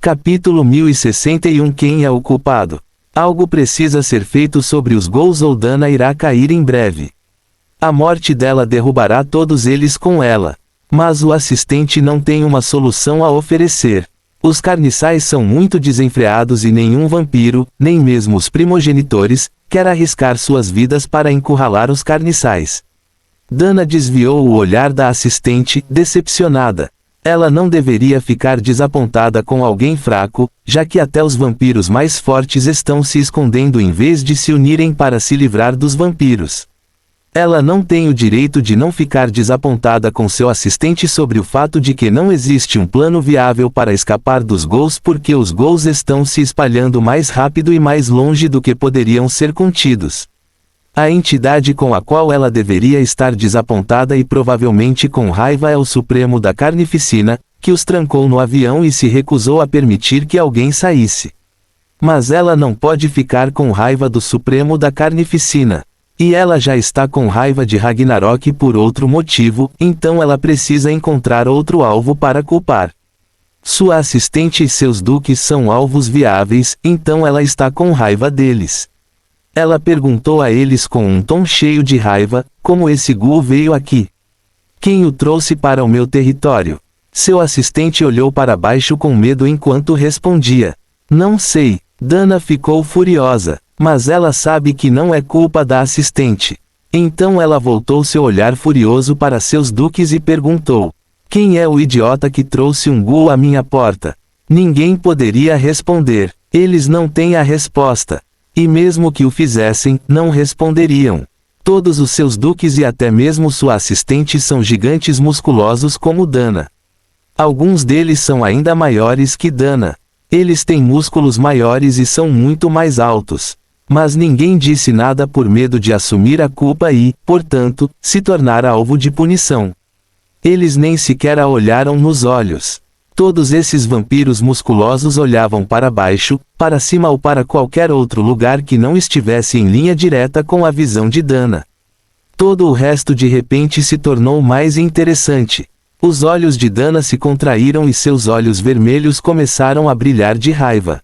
Capítulo 1061. Quem é o culpado? Algo precisa ser feito sobre os ghouls ou Dana irá cair em breve. A morte dela derrubará todos eles com ela. Mas o assistente não tem uma solução a oferecer. Os carniçais são muito desenfreados e nenhum vampiro, nem mesmo os primogenitores, quer arriscar suas vidas para encurralar os carniçais. Dana desviou o olhar da assistente, decepcionada. Ela não deveria ficar desapontada com alguém fraco, já que até os vampiros mais fortes estão se escondendo em vez de se unirem para se livrar dos vampiros. Ela não tem o direito de não ficar desapontada com seu assistente sobre o fato de que não existe um plano viável para escapar dos ghouls porque os ghouls estão se espalhando mais rápido e mais longe do que poderiam ser contidos. A entidade com a qual ela deveria estar desapontada e provavelmente com raiva é o Supremo da Carnificina, que os trancou no avião e se recusou a permitir que alguém saísse. Mas ela não pode ficar com raiva do Supremo da Carnificina. E ela já está com raiva de Ragnarok por outro motivo, então ela precisa encontrar outro alvo para culpar. Sua assistente e seus duques são alvos viáveis, então ela está com raiva deles. Ela perguntou a eles com um tom cheio de raiva, como esse ghoul veio aqui? Quem o trouxe para o meu território? Seu assistente olhou para baixo com medo enquanto respondia. Não sei. Dana ficou furiosa. Mas ela sabe que não é culpa da assistente. Então ela voltou seu olhar furioso para seus duques e perguntou. Quem é o idiota que trouxe um ghoul à minha porta? Ninguém poderia responder. Eles não têm a resposta. E mesmo que o fizessem, não responderiam. Todos os seus duques e até mesmo sua assistente são gigantes musculosos como Dana. Alguns deles são ainda maiores que Dana. Eles têm músculos maiores e são muito mais altos. Mas ninguém disse nada por medo de assumir a culpa e, portanto, se tornar alvo de punição. Eles nem sequer a olharam nos olhos. Todos esses vampiros musculosos olhavam para baixo, para cima ou para qualquer outro lugar que não estivesse em linha direta com a visão de Dana. Todo o resto de repente se tornou mais interessante. Os olhos de Dana se contraíram e seus olhos vermelhos começaram a brilhar de raiva.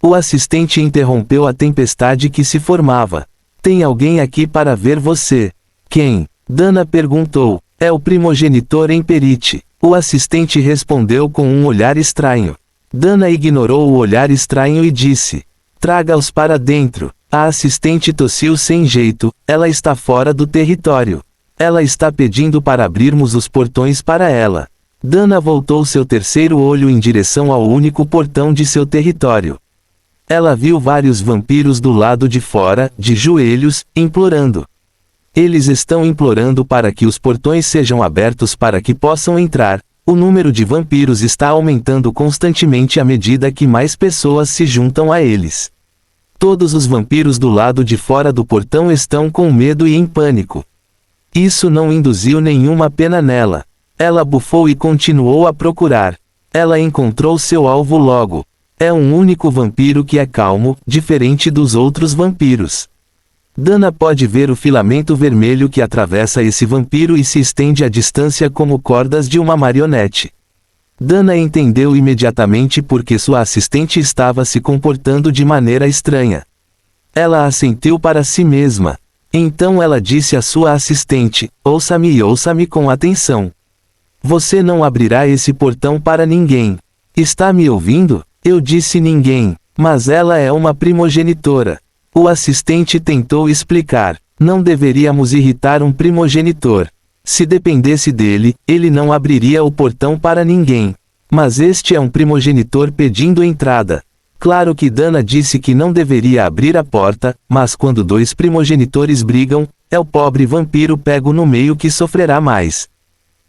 O assistente interrompeu a tempestade que se formava. Tem alguém aqui para ver você. Quem? Dana perguntou. É o primogenitor Emperite. O assistente respondeu com um olhar estranho. Dana ignorou o olhar estranho e disse. Traga-os para dentro. A assistente tossiu sem jeito. Ela está fora do território. Ela está pedindo para abrirmos os portões para ela. Dana voltou seu terceiro olho em direção ao único portão de seu território. Ela viu vários vampiros do lado de fora, de joelhos, implorando. Eles estão implorando para que os portões sejam abertos para que possam entrar. O número de vampiros está aumentando constantemente à medida que mais pessoas se juntam a eles. Todos os vampiros do lado de fora do portão estão com medo e em pânico. Isso não induziu nenhuma pena nela. Ela bufou e continuou a procurar. Ela encontrou seu alvo logo. É um único vampiro que é calmo, diferente dos outros vampiros. Dana pode ver o filamento vermelho que atravessa esse vampiro e se estende à distância como cordas de uma marionete. Dana entendeu imediatamente porque sua assistente estava se comportando de maneira estranha. Ela assentiu para si mesma. Então ela disse à sua assistente, ouça-me e ouça-me com atenção. Você não abrirá esse portão para ninguém. Está me ouvindo? Eu disse ninguém, mas ela é uma primogenitora. O assistente tentou explicar. Não deveríamos irritar um primogenitor. Se dependesse dele, ele não abriria o portão para ninguém. Mas este é um primogenitor pedindo entrada. Claro que Dana disse que não deveria abrir a porta, mas quando dois primogenitores brigam, é o pobre vampiro pego no meio que sofrerá mais.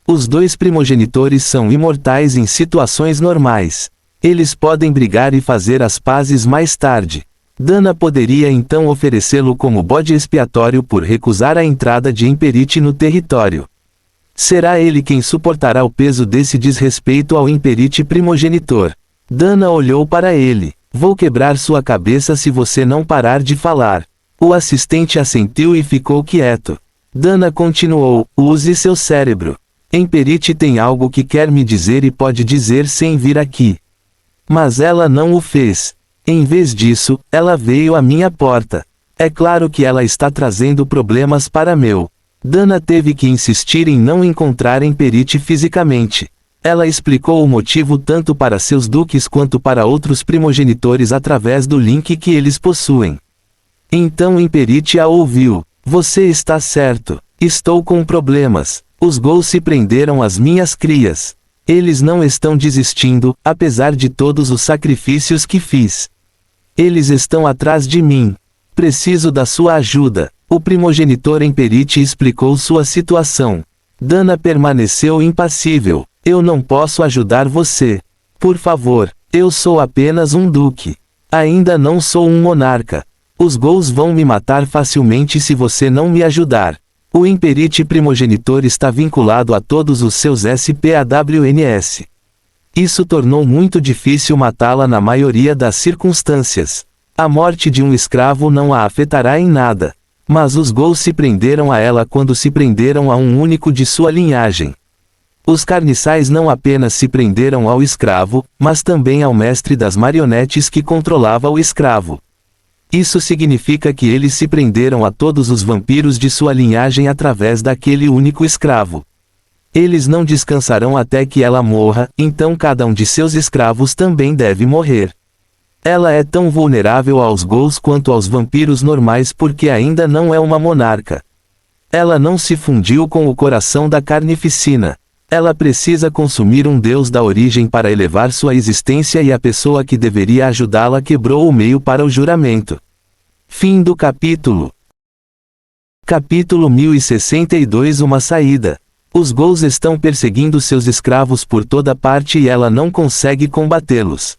Os dois primogenitores são imortais em situações normais. Eles podem brigar e fazer as pazes mais tarde. Dana poderia então oferecê-lo como bode expiatório por recusar a entrada de Emperite no território. Será ele quem suportará o peso desse desrespeito ao Emperite primogenitor. Dana olhou para ele. Vou quebrar sua cabeça se você não parar de falar. O assistente assentiu e ficou quieto. Dana continuou, use seu cérebro. Emperite tem algo que quer me dizer e pode dizer sem vir aqui. Mas ela não o fez. Em vez disso, ela veio à minha porta. É claro que ela está trazendo problemas para meu. Dana teve que insistir em não encontrar Imperite fisicamente. Ela explicou o motivo tanto para seus duques quanto para outros primogenitores através do link que eles possuem. Então Imperite a ouviu. Você está certo. Estou com problemas. Os Ghouls se prenderam às minhas crias. Eles não estão desistindo, apesar de todos os sacrifícios que fiz. Eles estão atrás de mim. Preciso da sua ajuda. O primogenitor Imperite explicou sua situação. Dana permaneceu impassível. Eu não posso ajudar você. Por favor, eu sou apenas um duque. Ainda não sou um monarca. Os Ghouls vão me matar facilmente se você não me ajudar. O Imperite primogenitor está vinculado a todos os seus SPAWNS. Isso tornou muito difícil matá-la na maioria das circunstâncias. A morte de um escravo não a afetará em nada. Mas os Ghouls se prenderam a ela quando se prenderam a um único de sua linhagem. Os carniçais não apenas se prenderam ao escravo, mas também ao mestre das marionetes que controlava o escravo. Isso significa que eles se prenderam a todos os vampiros de sua linhagem através daquele único escravo. Eles não descansarão até que ela morra, então cada um de seus escravos também deve morrer. Ela é tão vulnerável aos Ghouls quanto aos vampiros normais porque ainda não é uma monarca. Ela não se fundiu com o coração da carnificina. Ela precisa consumir um deus da origem para elevar sua existência e a pessoa que deveria ajudá-la quebrou o meio para o juramento. Fim do capítulo. Capítulo 1062. Uma saída. Os Ghouls estão perseguindo seus escravos por toda parte e ela não consegue combatê-los.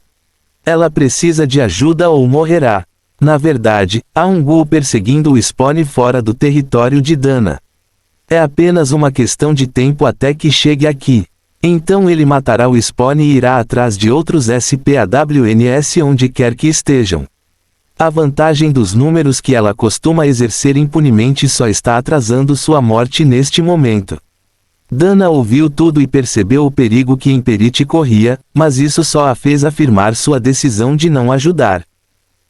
Ela precisa de ajuda ou morrerá. Na verdade, há um Ghoul perseguindo o Spawn fora do território de Dana. É apenas uma questão de tempo até que chegue aqui. Então ele matará o Spawn e irá atrás de outros SPAWNS onde quer que estejam. A vantagem dos números que ela costuma exercer impunemente só está atrasando sua morte neste momento. Dana ouviu tudo e percebeu o perigo que Imperite corria, mas isso só a fez afirmar sua decisão de não ajudar.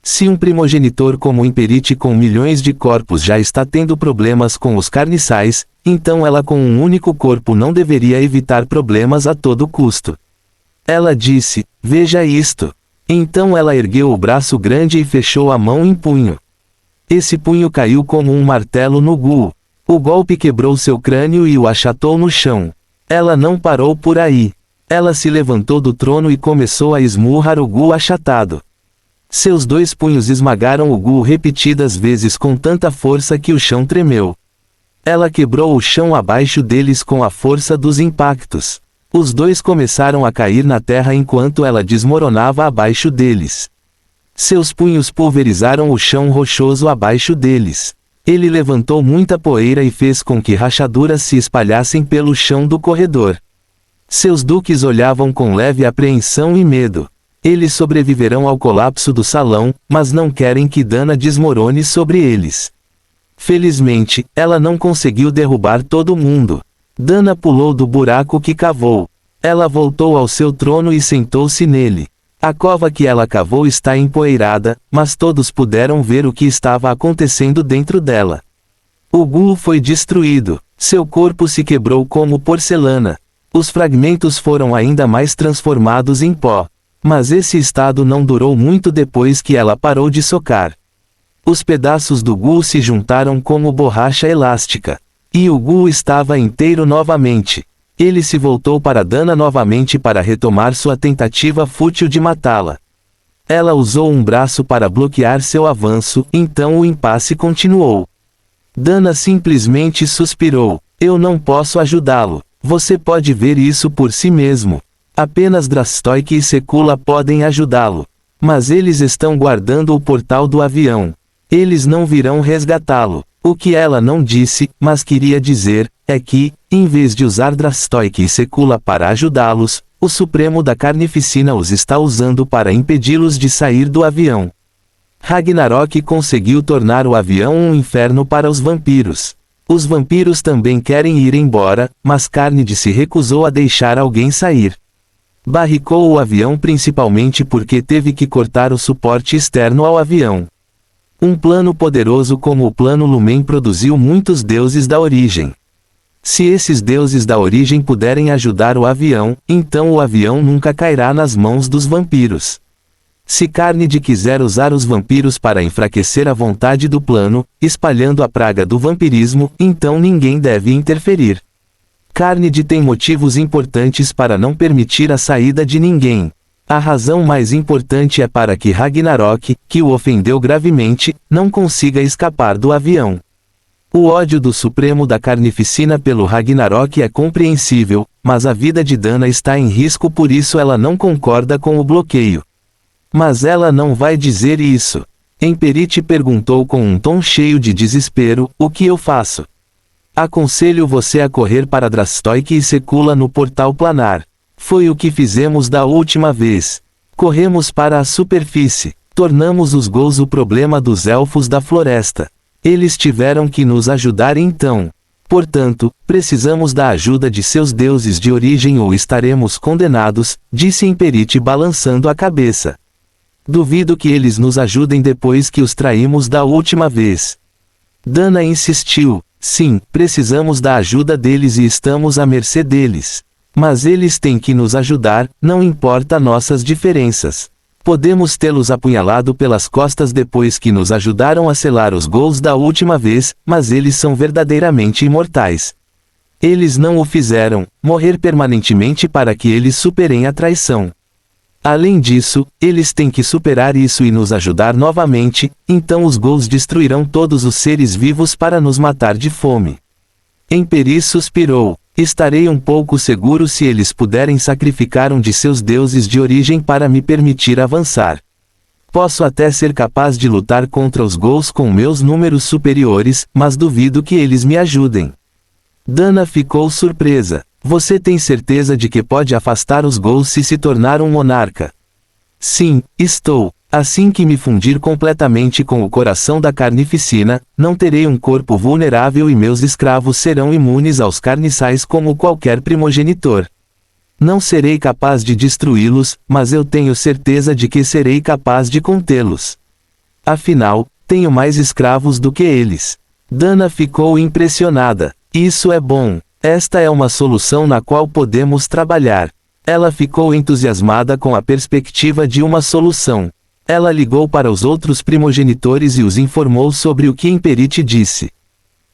Se um primogenitor como Imperite com milhões de corpos já está tendo problemas com os carniçais, então ela com um único corpo não deveria evitar problemas a todo custo. Ela disse, veja isto. Então ela ergueu o braço grande e fechou a mão em punho. Esse punho caiu como um martelo no Ghoul. O golpe quebrou seu crânio e o achatou no chão. Ela não parou por aí. Ela se levantou do trono e começou a esmurrar o Ghoul achatado. Seus dois punhos esmagaram o Ghoul repetidas vezes com tanta força que o chão tremeu. Ela quebrou o chão abaixo deles com a força dos impactos. Os dois começaram a cair na terra enquanto ela desmoronava abaixo deles. Seus punhos pulverizaram o chão rochoso abaixo deles. Ele levantou muita poeira e fez com que rachaduras se espalhassem pelo chão do corredor. Seus duques olhavam com leve apreensão e medo. Eles sobreviverão ao colapso do salão, mas não querem que Dana desmorone sobre eles. Felizmente, ela não conseguiu derrubar todo mundo. Dana pulou do buraco que cavou. Ela voltou ao seu trono e sentou-se nele. A cova que ela cavou está empoeirada, mas todos puderam ver o que estava acontecendo dentro dela. O Ghoul foi destruído. Seu corpo se quebrou como porcelana. Os fragmentos foram ainda mais transformados em pó. Mas esse estado não durou muito depois que ela parou de socar. Os pedaços do Ghoul se juntaram como borracha elástica. E o Ghoul estava inteiro novamente. Ele se voltou para Dana novamente para retomar sua tentativa fútil de matá-la. Ela usou um braço para bloquear seu avanço, então o impasse continuou. Dana simplesmente suspirou. Eu não posso ajudá-lo. Você pode ver isso por si mesmo. Apenas Drastoik e Sekula podem ajudá-lo. Mas eles estão guardando o portal do avião. Eles não virão resgatá-lo. O que ela não disse, mas queria dizer, é que, em vez de usar Drastoik e Sekula para ajudá-los, o Supremo da Carnificina os está usando para impedi-los de sair do avião. Ragnarok conseguiu tornar o avião um inferno para os vampiros. Os vampiros também querem ir embora, mas Carnide se recusou a deixar alguém sair. Barricou o avião principalmente porque teve que cortar o suporte externo ao avião. Um plano poderoso como o plano Lumen produziu muitos deuses da origem. Se esses deuses da origem puderem ajudar o avião, então o avião nunca cairá nas mãos dos vampiros. Se Carnide quiser usar os vampiros para enfraquecer a vontade do plano, espalhando a praga do vampirismo, então ninguém deve interferir. Carnide tem motivos importantes para não permitir a saída de ninguém. A razão mais importante é para que Ragnarok, que o ofendeu gravemente, não consiga escapar do avião. O ódio do Supremo da Carnificina pelo Ragnarok é compreensível, mas a vida de Dana está em risco, por isso ela não concorda com o bloqueio. Mas ela não vai dizer isso. Emperite perguntou com um tom cheio de desespero: o que eu faço? Aconselho você a correr para Drastoik e Secula no portal planar. Foi o que fizemos da última vez. Corremos para a superfície. Tornamos os Ghouls o problema dos elfos da floresta. Eles tiveram que nos ajudar então. Portanto, precisamos da ajuda de seus deuses de origem ou estaremos condenados, disse Emperite balançando a cabeça. Duvido que eles nos ajudem depois que os traímos da última vez. Dana insistiu. Sim, precisamos da ajuda deles e estamos à mercê deles. Mas eles têm que nos ajudar, não importa nossas diferenças. Podemos tê-los apunhalado pelas costas depois que nos ajudaram a selar os Ghouls da última vez, mas eles são verdadeiramente imortais. Eles não o fizeram, morrer permanentemente para que eles superem a traição. Além disso, eles têm que superar isso e nos ajudar novamente, então os Ghouls destruirão todos os seres vivos para nos matar de fome. Emperi suspirou. Estarei um pouco seguro se eles puderem sacrificar um de seus deuses de origem para me permitir avançar. Posso até ser capaz de lutar contra os Ghouls com meus números superiores, mas duvido que eles me ajudem. Dana ficou surpresa. Você tem certeza de que pode afastar os Ghouls se tornar um monarca? Sim, estou. Assim que me fundir completamente com o coração da Carnificina, não terei um corpo vulnerável e meus escravos serão imunes aos carniçais como qualquer primogenitor. Não serei capaz de destruí-los, mas eu tenho certeza de que serei capaz de contê-los. Afinal, tenho mais escravos do que eles. Dana ficou impressionada. Isso é bom. Esta é uma solução na qual podemos trabalhar. Ela ficou entusiasmada com a perspectiva de uma solução. Ela ligou para os outros primogenitores e os informou sobre o que Emperite disse.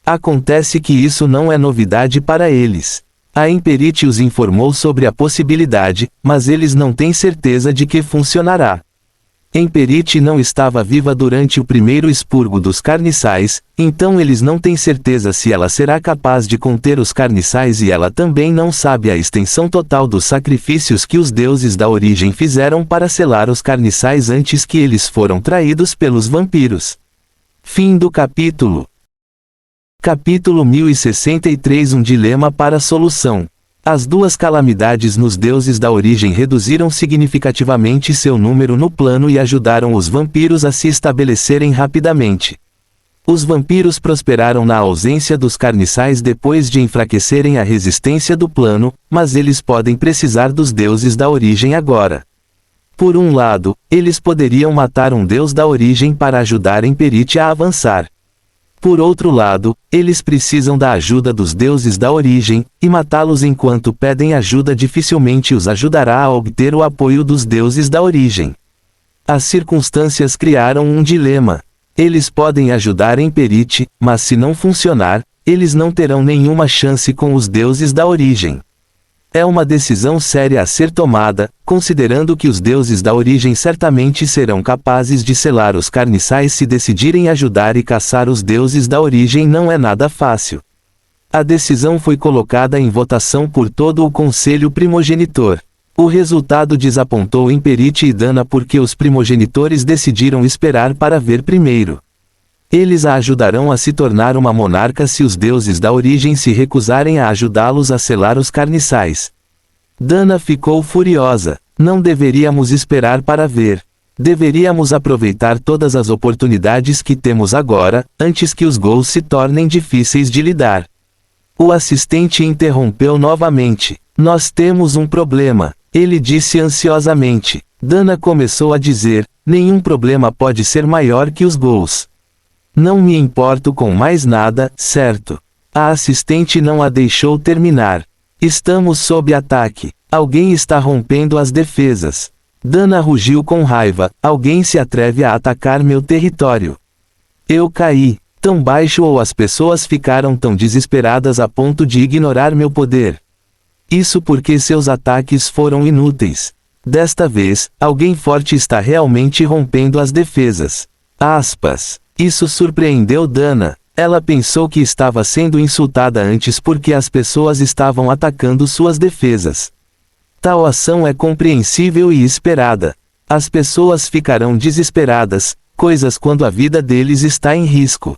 Acontece que isso não é novidade para eles. A Emperite os informou sobre a possibilidade, mas eles não têm certeza de que funcionará. Emperite não estava viva durante o primeiro expurgo dos carniçais, então eles não têm certeza se ela será capaz de conter os carniçais e ela também não sabe a extensão total dos sacrifícios que os deuses da origem fizeram para selar os carniçais antes que eles foram traídos pelos vampiros. Fim do capítulo. Capítulo 1063. Um dilema para a solução. As duas calamidades nos deuses da origem reduziram significativamente seu número no plano e ajudaram os vampiros a se estabelecerem rapidamente. Os vampiros prosperaram na ausência dos carniçais depois de enfraquecerem a resistência do plano, mas eles podem precisar dos deuses da origem agora. Por um lado, eles poderiam matar um deus da origem para ajudar Emperite a avançar. Por outro lado, eles precisam da ajuda dos deuses da origem, e matá-los enquanto pedem ajuda dificilmente os ajudará a obter o apoio dos deuses da origem. As circunstâncias criaram um dilema. Eles podem ajudar Emperite, mas se não funcionar, eles não terão nenhuma chance com os deuses da origem. É uma decisão séria a ser tomada, considerando que os deuses da origem certamente serão capazes de selar os carniçais se decidirem ajudar e caçar os deuses da origem não é nada fácil. A decisão foi colocada em votação por todo o Conselho Primogenitor. O resultado desapontou Emperite e Dana porque os primogenitores decidiram esperar para ver primeiro. Eles a ajudarão a se tornar uma monarca se os deuses da origem se recusarem a ajudá-los a selar os carniçais. Dana ficou furiosa. Não deveríamos esperar para ver. Deveríamos aproveitar todas as oportunidades que temos agora, antes que os Ghouls se tornem difíceis de lidar. O assistente interrompeu novamente. Nós temos um problema. Ele disse ansiosamente. Dana começou a dizer, nenhum problema pode ser maior que os gols. Não me importo com mais nada, certo? A assistente não a deixou terminar. Estamos sob ataque. Alguém está rompendo as defesas. Dana rugiu com raiva. Alguém se atreve a atacar meu território. Eu caí. Tão baixo ou as pessoas ficaram tão desesperadas a ponto de ignorar meu poder. Isso porque seus ataques foram inúteis. Desta vez, alguém forte está realmente rompendo as defesas. Aspas. Isso surpreendeu Dana. Ela pensou que estava sendo insultada antes porque as pessoas estavam atacando suas defesas. Tal ação é compreensível e esperada. As pessoas ficarão desesperadas, coisas quando a vida deles está em risco.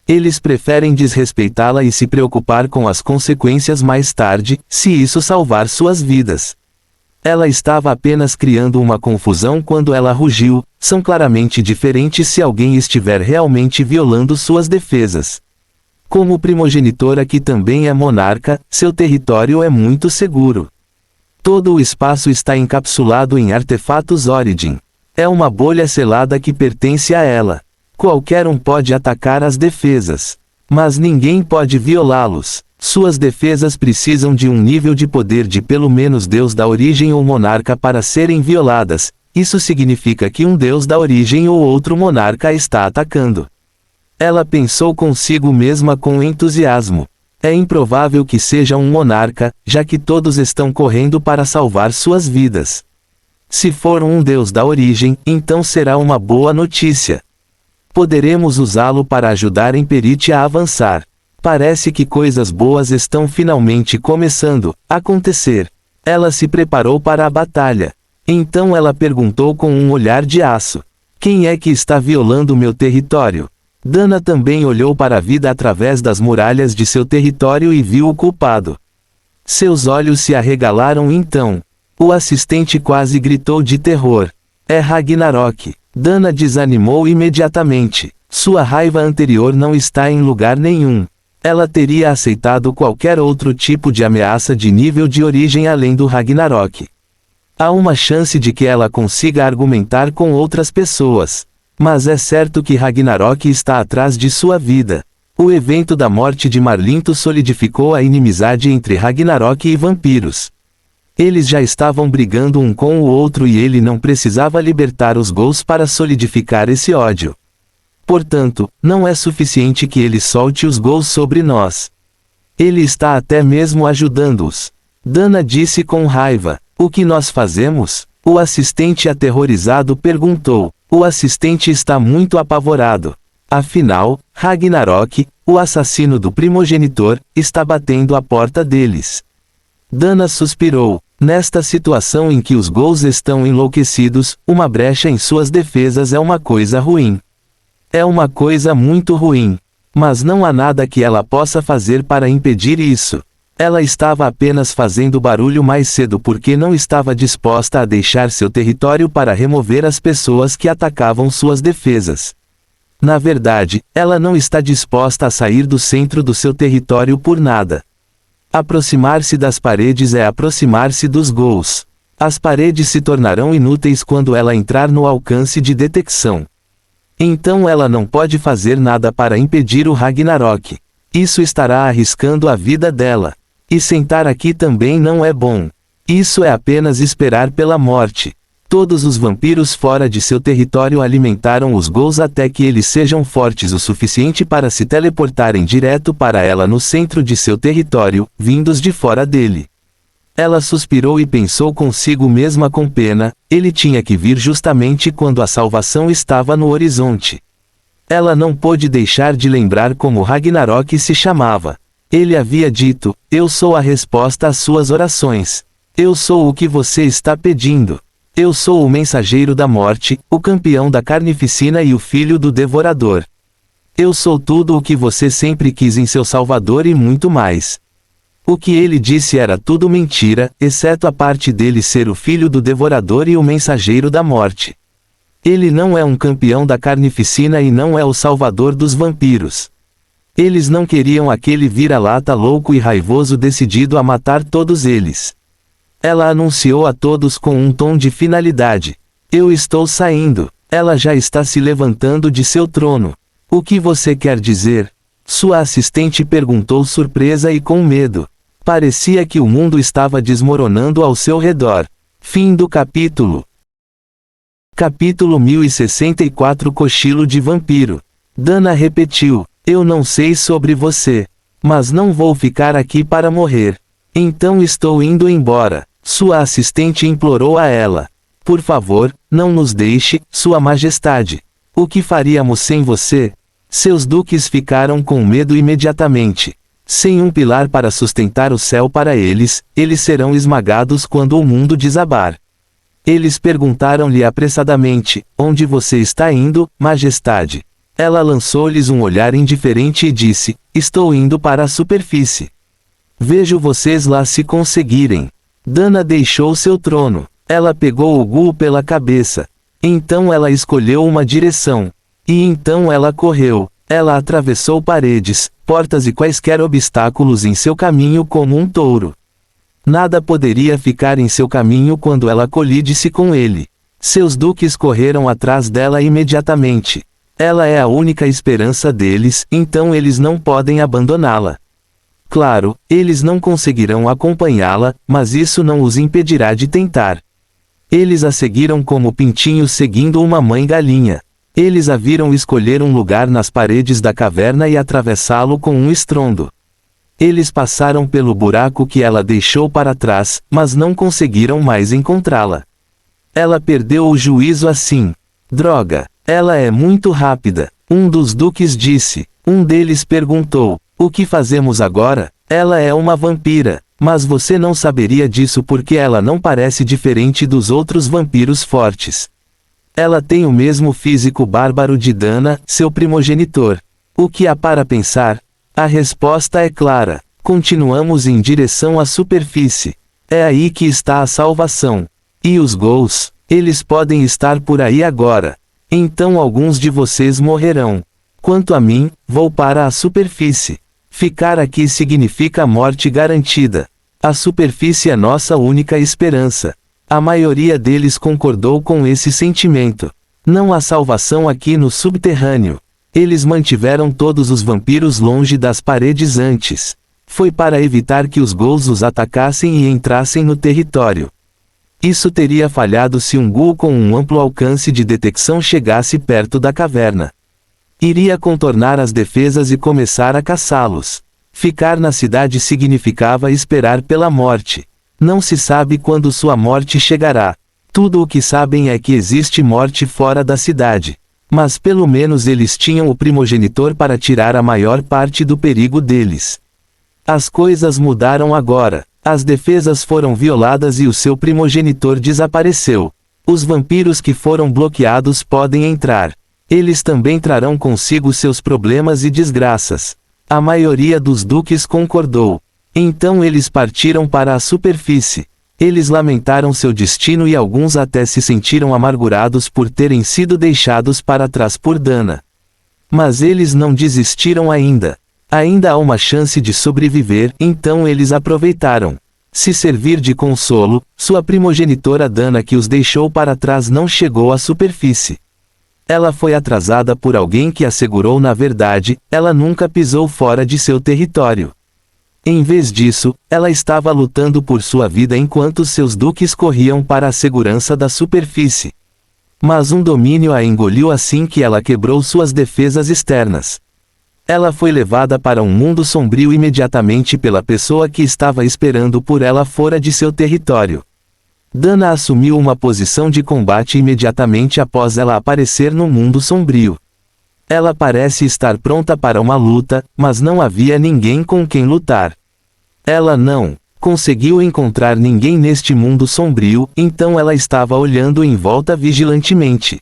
Eles preferem desrespeitá-la e se preocupar com as consequências mais tarde, se isso salvar suas vidas. Ela estava apenas criando uma confusão quando ela rugiu, são claramente diferentes se alguém estiver realmente violando suas defesas. Como primogenitora que também é monarca, seu território é muito seguro. Todo o espaço está encapsulado em artefatos Origin. É uma bolha selada que pertence a ela. Qualquer um pode atacar as defesas. Mas ninguém pode violá-los. Suas defesas precisam de um nível de poder de pelo menos Deus da origem ou monarca para serem violadas. Isso significa que um Deus da origem ou outro monarca está atacando. Ela pensou consigo mesma com entusiasmo. É improvável que seja um monarca, já que todos estão correndo para salvar suas vidas. Se for um Deus da origem, então será uma boa notícia. Poderemos usá-lo para ajudar Emperite a avançar. Parece que coisas boas estão finalmente começando a acontecer. Ela se preparou para a batalha. Então ela perguntou com um olhar de aço. Quem é que está violando meu território? Dana também olhou para a vida através das muralhas de seu território e viu o culpado. Seus olhos se arregalaram então. O assistente quase gritou de terror. É Ragnarok. Dana desanimou imediatamente. Sua raiva anterior não está em lugar nenhum. Ela teria aceitado qualquer outro tipo de ameaça de nível de origem além do Ragnarok. Há uma chance de que ela consiga argumentar com outras pessoas. Mas é certo que Ragnarok está atrás de sua vida. O evento da morte de Marlinto solidificou a inimizade entre Ragnarok e vampiros. Eles já estavam brigando um com o outro e ele não precisava libertar os Ghouls para solidificar esse ódio. Portanto, não é suficiente que ele solte os Ghouls sobre nós. Ele está até mesmo ajudando-os. Dana disse com raiva. O que nós fazemos? O assistente aterrorizado perguntou. O assistente está muito apavorado. Afinal, Ragnarok, o assassino do primogenitor, está batendo à porta deles. Dana suspirou. Nesta situação em que os Ghouls estão enlouquecidos, uma brecha em suas defesas é uma coisa ruim. É uma coisa muito ruim. Mas não há nada que ela possa fazer para impedir isso. Ela estava apenas fazendo barulho mais cedo porque não estava disposta a deixar seu território para remover as pessoas que atacavam suas defesas. Na verdade, ela não está disposta a sair do centro do seu território por nada. Aproximar-se das paredes é aproximar-se dos Ghouls. As paredes se tornarão inúteis quando ela entrar no alcance de detecção. Então ela não pode fazer nada para impedir o Ragnarok. Isso estará arriscando a vida dela. E sentar aqui também não é bom. Isso é apenas esperar pela morte. Todos os vampiros fora de seu território alimentaram os Ghouls até que eles sejam fortes o suficiente para se teleportarem direto para ela no centro de seu território, vindos de fora dele. Ela suspirou e pensou consigo mesma com pena, ele tinha que vir justamente quando a salvação estava no horizonte. Ela não pôde deixar de lembrar como Ragnarok se chamava. Ele havia dito, eu sou a resposta às suas orações. Eu sou o que você está pedindo. Eu sou o mensageiro da morte, o campeão da carnificina e o filho do devorador. Eu sou tudo o que você sempre quis em seu Salvador e muito mais. O que ele disse era tudo mentira, exceto a parte dele ser o filho do devorador e o mensageiro da morte. Ele não é um campeão da carnificina e não é o salvador dos vampiros. Eles não queriam aquele vira-lata louco e raivoso decidido a matar todos eles. Ela anunciou a todos com um tom de finalidade. Eu estou saindo. Ela já está se levantando de seu trono. O que você quer dizer? Sua assistente perguntou surpresa e com medo. Parecia que o mundo estava desmoronando ao seu redor. Fim do capítulo. Capítulo 1064 Cochilo de Vampiro. Dana repetiu. Eu não sei sobre você. Mas não vou ficar aqui para morrer. Então estou indo embora. Sua assistente implorou a ela. Por favor, não nos deixe, Sua Majestade. O que faríamos sem você? Seus duques ficaram com medo imediatamente. Sem um pilar para sustentar o céu para eles, eles serão esmagados quando o mundo desabar. Eles perguntaram-lhe apressadamente, onde você está indo, Majestade? Ela lançou-lhes um olhar indiferente e disse, estou indo para a superfície. Vejo vocês lá se conseguirem. Dana deixou seu trono. Ela pegou o Ghoul pela cabeça. Então ela escolheu uma direção. E então ela correu. Ela atravessou paredes, portas e quaisquer obstáculos em seu caminho como um touro. Nada poderia ficar em seu caminho quando ela colide-se com ele. Seus duques correram atrás dela imediatamente. Ela é a única esperança deles, então eles não podem abandoná-la. Claro, eles não conseguirão acompanhá-la, mas isso não os impedirá de tentar. Eles a seguiram como pintinhos seguindo uma mãe galinha. Eles a viram escolher um lugar nas paredes da caverna e atravessá-lo com um estrondo. Eles passaram pelo buraco que ela deixou para trás, mas não conseguiram mais encontrá-la. Ela perdeu o juízo assim. Droga, ela é muito rápida. Um dos duques disse. Um deles perguntou, o que fazemos agora? Ela é uma vampira, mas você não saberia disso porque ela não parece diferente dos outros vampiros fortes. Ela tem o mesmo físico bárbaro de Dana, seu primogenitor. O que há para pensar? A resposta é clara. Continuamos em direção à superfície. É aí que está a salvação. E os Ghouls, eles podem estar por aí agora. Então alguns de vocês morrerão. Quanto a mim, vou para a superfície. Ficar aqui significa morte garantida. A superfície é nossa única esperança. A maioria deles concordou com esse sentimento. Não há salvação aqui no subterrâneo. Eles mantiveram todos os vampiros longe das paredes antes. Foi para evitar que os Ghouls os atacassem e entrassem no território. Isso teria falhado se um Ghoul com um amplo alcance de detecção chegasse perto da caverna. Iria contornar as defesas e começar a caçá-los. Ficar na cidade significava esperar pela morte. Não se sabe quando sua morte chegará. Tudo o que sabem é que existe morte fora da cidade. Mas pelo menos eles tinham o primogenitor para tirar a maior parte do perigo deles. As coisas mudaram agora. As defesas foram violadas e o seu primogenitor desapareceu. Os vampiros que foram bloqueados podem entrar. Eles também trarão consigo seus problemas e desgraças. A maioria dos duques concordou. Então eles partiram para a superfície. Eles lamentaram seu destino e alguns até se sentiram amargurados por terem sido deixados para trás por Dana. Mas eles não desistiram ainda. Ainda há uma chance de sobreviver, então eles aproveitaram. Se servir de consolo, sua primogenitora Dana que os deixou para trás não chegou à superfície. Ela foi atrasada por alguém que assegurou na verdade, ela nunca pisou fora de seu território. Em vez disso, ela estava lutando por sua vida enquanto seus duques corriam para a segurança da superfície. Mas um domínio a engoliu assim que ela quebrou suas defesas externas. Ela foi levada para um mundo sombrio imediatamente pela pessoa que estava esperando por ela fora de seu território. Dana assumiu uma posição de combate imediatamente após ela aparecer no mundo sombrio. Ela parece estar pronta para uma luta, mas não havia ninguém com quem lutar. Ela não conseguiu encontrar ninguém neste mundo sombrio, então ela estava olhando em volta vigilantemente.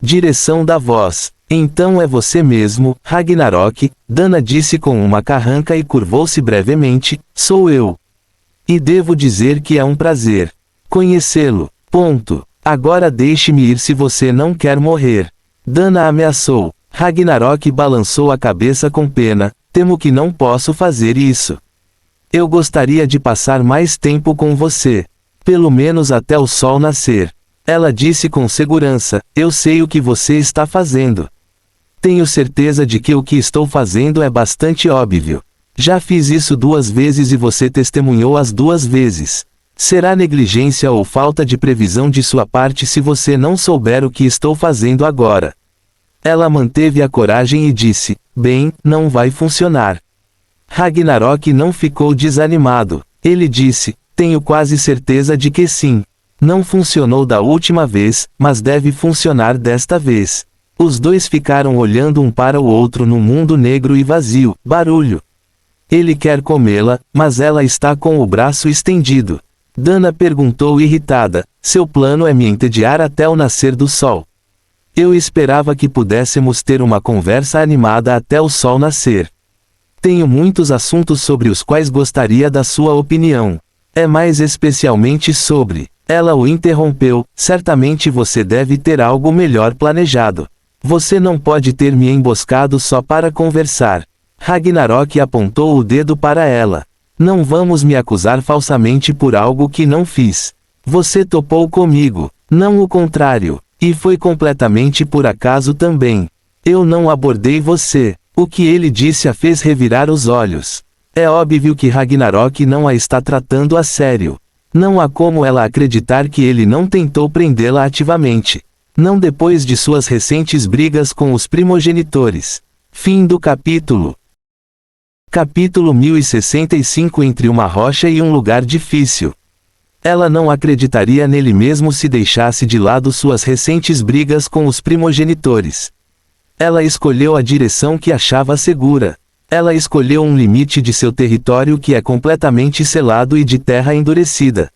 Direção da voz. Então é você mesmo, Ragnarok, Dana disse com uma carranca e curvou-se brevemente, sou eu. E devo dizer que é um prazer conhecê-lo. Ponto. Agora deixe-me ir se você não quer morrer. Dana ameaçou. Ragnarok balançou a cabeça com pena, temo que não posso fazer isso. Eu gostaria de passar mais tempo com você. Pelo menos até o sol nascer. Ela disse com segurança, eu sei o que você está fazendo. Tenho certeza de que o que estou fazendo é bastante óbvio. Já fiz isso 2 vezes e você testemunhou as 2 vezes. Será negligência ou falta de previsão de sua parte se você não souber o que estou fazendo agora. Ela manteve a coragem e disse, bem, não vai funcionar. Ragnarok não ficou desanimado. Ele disse, tenho quase certeza de que sim. Não funcionou da última vez, mas deve funcionar desta vez. Os dois ficaram olhando um para o outro num mundo negro e vazio. Barulho. Ele quer comê-la, mas ela está com o braço estendido. Dana perguntou irritada, seu plano é me entediar até o nascer do sol. Eu esperava que pudéssemos ter uma conversa animada até o sol nascer. Tenho muitos assuntos sobre os quais gostaria da sua opinião. É mais especialmente sobre... Ela o interrompeu, certamente você deve ter algo melhor planejado. Você não pode ter me emboscado só para conversar. Ragnarok apontou o dedo para ela. Não vamos me acusar falsamente por algo que não fiz. Você topou comigo, não o contrário, e foi completamente por acaso também. Eu não abordei você. O que ele disse a fez revirar os olhos. É óbvio que Ragnarok não a está tratando a sério. Não há como ela acreditar que ele não tentou prendê-la ativamente. Não depois de suas recentes brigas com os primogenitores. Fim do capítulo. Capítulo 1065. Entre uma rocha e um lugar difícil. Ela não acreditaria nele mesmo se deixasse de lado suas recentes brigas com os primogenitores. Ela escolheu a direção que achava segura. Ela escolheu um limite de seu território que é completamente selado e de terra endurecida.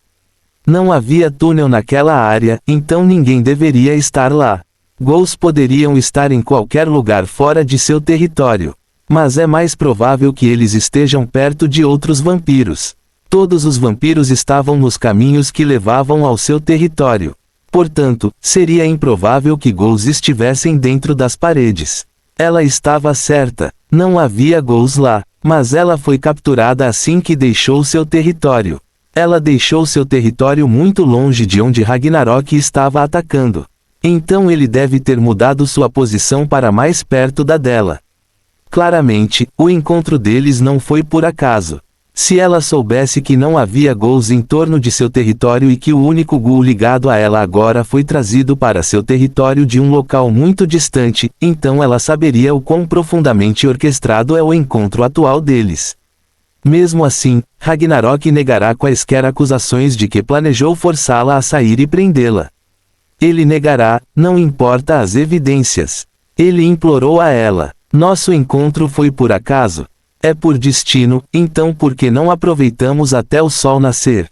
Não havia túnel naquela área, então ninguém deveria estar lá. Ghouls poderiam estar em qualquer lugar fora de seu território. Mas é mais provável que eles estejam perto de outros vampiros. Todos os vampiros estavam nos caminhos que levavam ao seu território. Portanto, seria improvável que Ghouls estivessem dentro das paredes. Ela estava certa. Não havia Ghouls lá, mas ela foi capturada assim que deixou seu território. Ela deixou seu território muito longe de onde Ragnarok estava atacando. Então ele deve ter mudado sua posição para mais perto da dela. Claramente, o encontro deles não foi por acaso. Se ela soubesse que não havia Ghouls em torno de seu território e que o único Ghoul ligado a ela agora foi trazido para seu território de um local muito distante, então ela saberia o quão profundamente orquestrado é o encontro atual deles. Mesmo assim, Ragnarok negará quaisquer acusações de que planejou forçá-la a sair e prendê-la. Ele negará, não importa as evidências. Ele implorou a ela, nosso encontro foi por acaso? É por destino, então por que não aproveitamos até o sol nascer?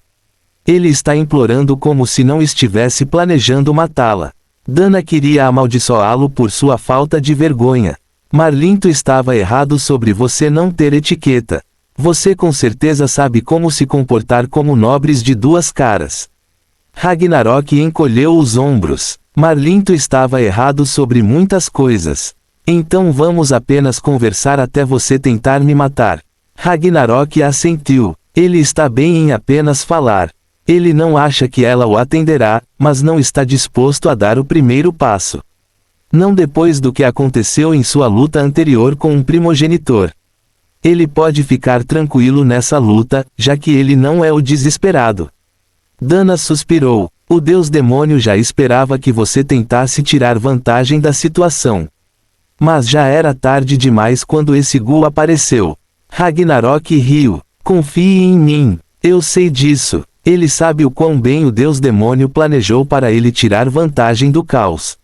Ele está implorando como se não estivesse planejando matá-la. Dana queria amaldiçoá-lo por sua falta de vergonha. Marlinto estava errado sobre você não ter etiqueta. Você com certeza sabe como se comportar como nobres de 2 caras. Ragnarok encolheu os ombros. Marlinto estava errado sobre muitas coisas. Então vamos apenas conversar até você tentar me matar. Ragnarok assentiu. Ele está bem em apenas falar. Ele não acha que ela o atenderá, mas não está disposto a dar o primeiro passo. Não depois do que aconteceu em sua luta anterior com um primogenitor. Ele pode ficar tranquilo nessa luta, já que ele não é o desesperado. Dana suspirou. O deus demônio já esperava que você tentasse tirar vantagem da situação. Mas já era tarde demais quando esse Ghoul apareceu. Ragnarok riu. Confie em mim. Eu sei disso. Ele sabe o quão bem o deus demônio planejou para ele tirar vantagem do caos.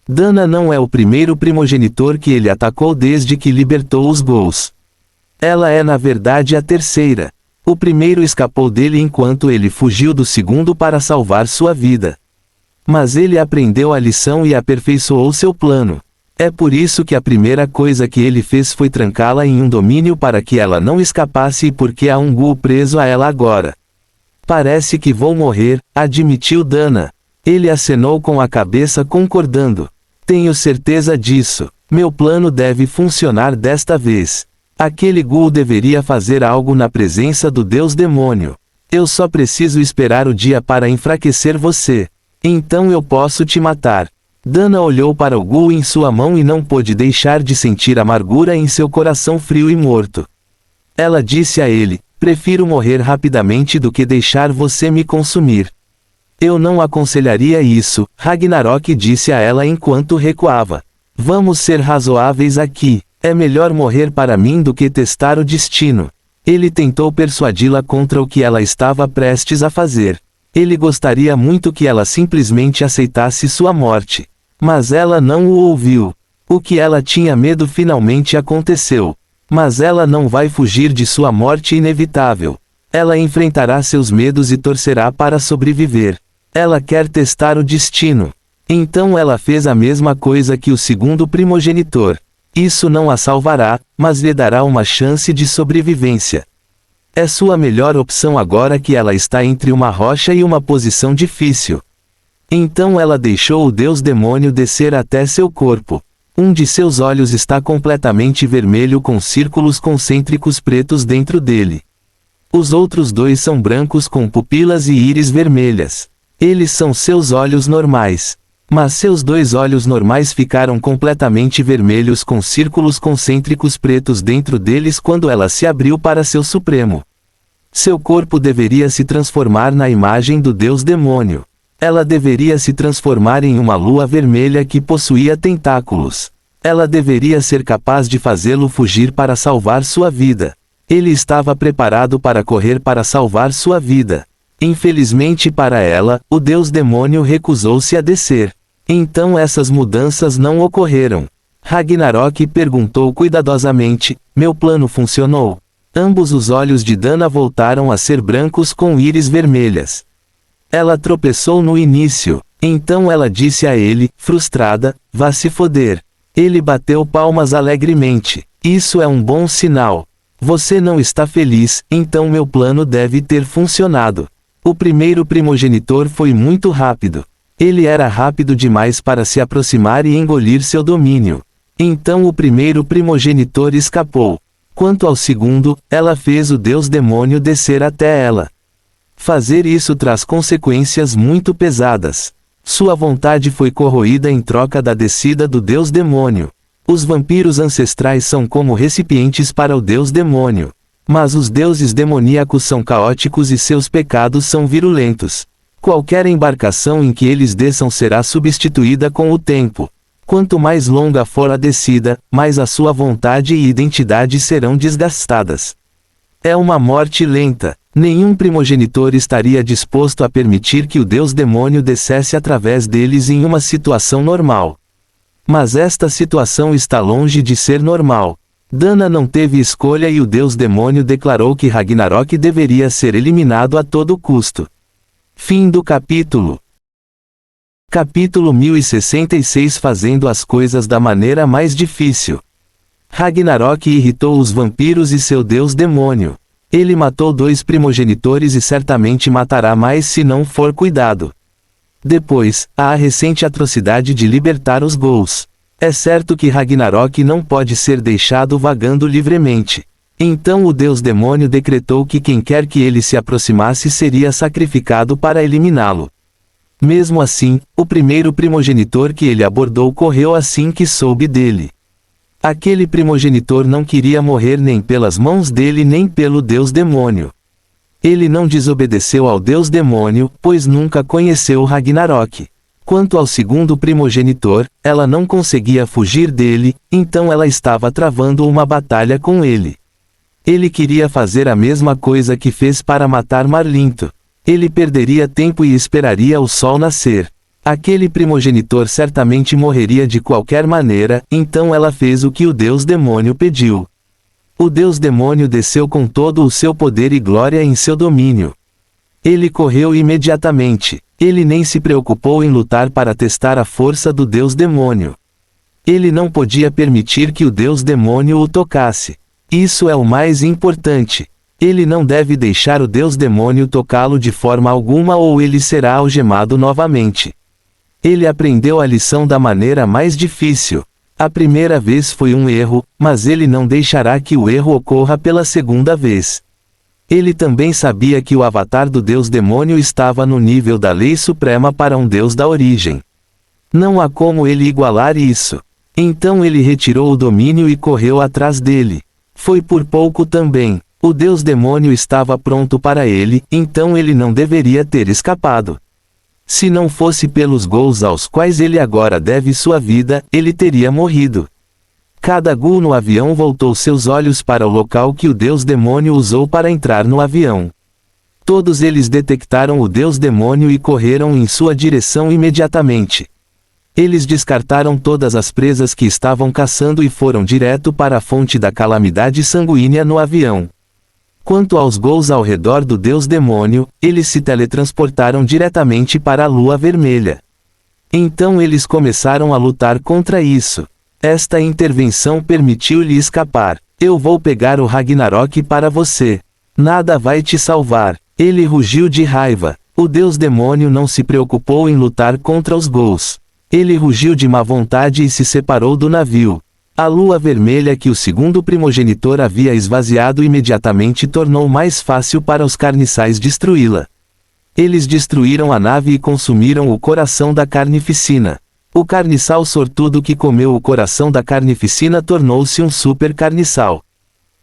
Dana não é o primeiro primogenitor que ele atacou desde que libertou os Ghouls. Ela é na verdade a terceira. O primeiro escapou dele enquanto ele fugiu do segundo para salvar sua vida. Mas ele aprendeu a lição e aperfeiçoou seu plano. É por isso que a primeira coisa que ele fez foi trancá-la em um domínio para que ela não escapasse e porque há um Ghoul preso a ela agora. Parece que vou morrer, admitiu Dana. Ele acenou com a cabeça concordando. Tenho certeza disso. Meu plano deve funcionar desta vez. Aquele Ghoul deveria fazer algo na presença do deus demônio. Eu só preciso esperar o dia para enfraquecer você. Então eu posso te matar. Dana olhou para o Ghoul em sua mão e não pôde deixar de sentir amargura em seu coração frio e morto. Ela disse a ele: prefiro morrer rapidamente do que deixar você me consumir. Eu não aconselharia isso, Ragnarok disse a ela enquanto recuava. Vamos ser razoáveis aqui. É melhor morrer para mim do que testar o destino. Ele tentou persuadi-la contra o que ela estava prestes a fazer. Ele gostaria muito que ela simplesmente aceitasse sua morte. Mas ela não o ouviu. O que ela tinha medo finalmente aconteceu. Mas ela não vai fugir de sua morte inevitável. Ela enfrentará seus medos e torcerá para sobreviver. Ela quer testar o destino. Então ela fez a mesma coisa que o segundo primogenitor. Isso não a salvará, mas lhe dará uma chance de sobrevivência. É sua melhor opção agora que ela está entre uma rocha e uma posição difícil. Então ela deixou o deus demônio descer até seu corpo. Um de seus olhos está completamente vermelho com círculos concêntricos pretos dentro dele. Os outros dois são brancos com pupilas e íris vermelhas. Eles são seus olhos normais. Mas seus dois olhos normais ficaram completamente vermelhos com círculos concêntricos pretos dentro deles quando ela se abriu para seu supremo. Seu corpo deveria se transformar na imagem do deus demônio. Ela deveria se transformar em uma lua vermelha que possuía tentáculos. Ela deveria ser capaz de fazê-lo fugir para salvar sua vida. Ele estava preparado para correr para salvar sua vida. Infelizmente para ela, o deus demônio recusou-se a descer. Então essas mudanças não ocorreram. Ragnarok perguntou cuidadosamente: meu plano funcionou? Ambos os olhos de Dana voltaram a ser brancos com íris vermelhas. Ela tropeçou no início. Então ela disse a ele, frustrada: vá se foder. Ele bateu palmas alegremente. Isso é um bom sinal. Você não está feliz, então meu plano deve ter funcionado. O primeiro primogenitor foi muito rápido. Ele era rápido demais para se aproximar e engolir seu domínio. Então o primeiro primogenitor escapou. Quanto ao segundo, ela fez o deus demônio descer até ela. Fazer isso traz consequências muito pesadas. Sua vontade foi corroída em troca da descida do deus demônio. Os vampiros ancestrais são como recipientes para o deus demônio. Mas os deuses demoníacos são caóticos e seus pecados são virulentos. Qualquer embarcação em que eles desçam será substituída com o tempo. Quanto mais longa for a descida, mais a sua vontade e identidade serão desgastadas. É uma morte lenta. Nenhum primogenitor estaria disposto a permitir que o deus demônio descesse através deles em uma situação normal. Mas esta situação está longe de ser normal. Dana não teve escolha e o deus demônio declarou que Ragnarok deveria ser eliminado a todo custo. Fim do capítulo. Capítulo 1066 Fazendo as coisas da maneira mais difícil. Ragnarok irritou os vampiros e seu deus demônio. Ele matou 2 primogenitores e certamente matará mais se não for cuidado. Depois, há a recente atrocidade de libertar os Ghouls. É certo que Ragnarok não pode ser deixado vagando livremente. Então o deus demônio decretou que quem quer que ele se aproximasse seria sacrificado para eliminá-lo. Mesmo assim, o primeiro primogenitor que ele abordou correu assim que soube dele. Aquele primogenitor não queria morrer nem pelas mãos dele nem pelo deus demônio. Ele não desobedeceu ao deus demônio, pois nunca conheceu Ragnarok. Quanto ao segundo primogenitor, ela não conseguia fugir dele, então ela estava travando uma batalha com ele. Ele queria fazer a mesma coisa que fez para matar Marlinto. Ele perderia tempo e esperaria o sol nascer. Aquele primogenitor certamente morreria de qualquer maneira, então ela fez o que o deus demônio pediu. O deus demônio desceu com todo o seu poder e glória em seu domínio. Ele correu imediatamente. Ele nem se preocupou em lutar para testar a força do deus demônio. Ele não podia permitir que o deus demônio o tocasse. Isso é o mais importante. Ele não deve deixar o deus demônio tocá-lo de forma alguma ou ele será algemado novamente. Ele aprendeu a lição da maneira mais difícil. A primeira vez foi um erro, mas ele não deixará que o erro ocorra pela segunda vez. Ele também sabia que o avatar do deus demônio estava no nível da lei suprema para um deus da origem. Não há como ele igualar isso. Então ele retirou o domínio e correu atrás dele. Foi por pouco também. O deus demônio estava pronto para ele, então ele não deveria ter escapado. Se não fosse pelos ghouls aos quais ele agora deve sua vida, ele teria morrido. Cada ghoul no avião voltou seus olhos para o local que o deus demônio usou para entrar no avião. Todos eles detectaram o deus demônio e correram em sua direção imediatamente. Eles descartaram todas as presas que estavam caçando e foram direto para a fonte da calamidade sanguínea no avião. Quanto aos ghouls ao redor do deus demônio, eles se teletransportaram diretamente para a lua vermelha. Então eles começaram a lutar contra isso. Esta intervenção permitiu-lhe escapar. Eu vou pegar o Ragnarok para você. Nada vai te salvar. Ele rugiu de raiva. O deus demônio não se preocupou em lutar contra os ghouls. Ele rugiu de má vontade e se separou do navio. A lua vermelha que o segundo primogenitor havia esvaziado imediatamente tornou mais fácil para os carniçais destruí-la. Eles destruíram a nave e consumiram o coração da carnificina. O carniçal sortudo que comeu o coração da carnificina tornou-se um super carniçal.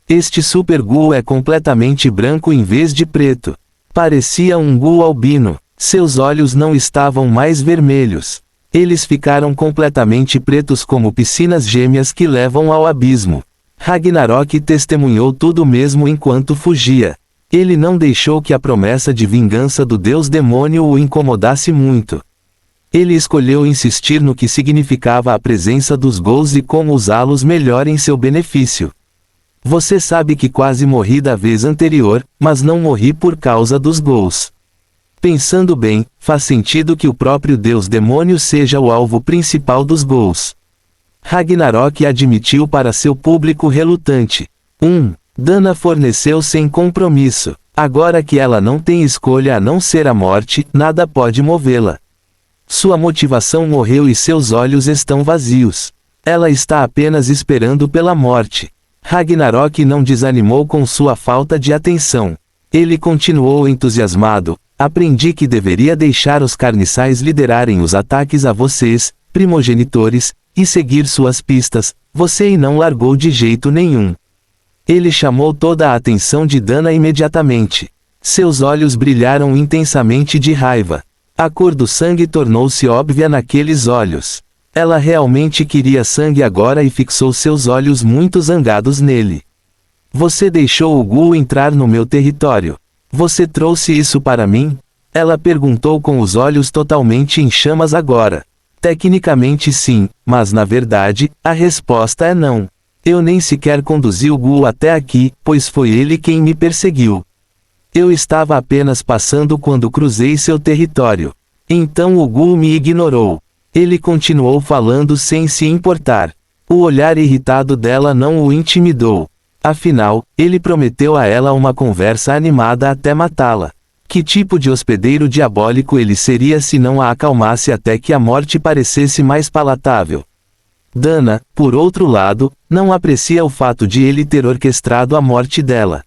Este super ghoul é completamente branco em vez de preto. Parecia um ghoul albino. Seus olhos não estavam mais vermelhos. Eles ficaram completamente pretos como piscinas gêmeas que levam ao abismo. Ragnarok testemunhou tudo mesmo enquanto fugia. Ele não deixou que a promessa de vingança do deus demônio o incomodasse muito. Ele escolheu insistir no que significava a presença dos ghouls e como usá-los melhor em seu benefício. Você sabe que quase morri da vez anterior, mas não morri por causa dos ghouls. Pensando bem, faz sentido que o próprio deus demônio seja o alvo principal dos ghouls. Ragnarok admitiu para seu público relutante. Dana forneceu sem compromisso. Agora que ela não tem escolha a não ser a morte, nada pode movê-la. Sua motivação morreu e seus olhos estão vazios. Ela está apenas esperando pela morte. Ragnarok não desanimou com sua falta de atenção. Ele continuou entusiasmado. Aprendi que deveria deixar os carniçais liderarem os ataques a vocês, primogenitores, e seguir suas pistas. Você e não largou de jeito nenhum. Ele chamou toda a atenção de Dana imediatamente. Seus olhos brilharam intensamente de raiva. A cor do sangue tornou-se óbvia naqueles olhos. Ela realmente queria sangue agora e fixou seus olhos muito zangados nele. Você deixou o ghoul entrar no meu território. Você trouxe isso para mim? Ela perguntou com os olhos totalmente em chamas agora. Tecnicamente sim, mas na verdade, a resposta é não. Eu nem sequer conduzi o ghoul até aqui, pois foi ele quem me perseguiu. Eu estava apenas passando quando cruzei seu território. Então o ghoul me ignorou. Ele continuou falando sem se importar. O olhar irritado dela não o intimidou. Afinal, ele prometeu a ela uma conversa animada até matá-la. Que tipo de hospedeiro diabólico ele seria se não a acalmasse até que a morte parecesse mais palatável? Dana, por outro lado, não aprecia o fato de ele ter orquestrado a morte dela.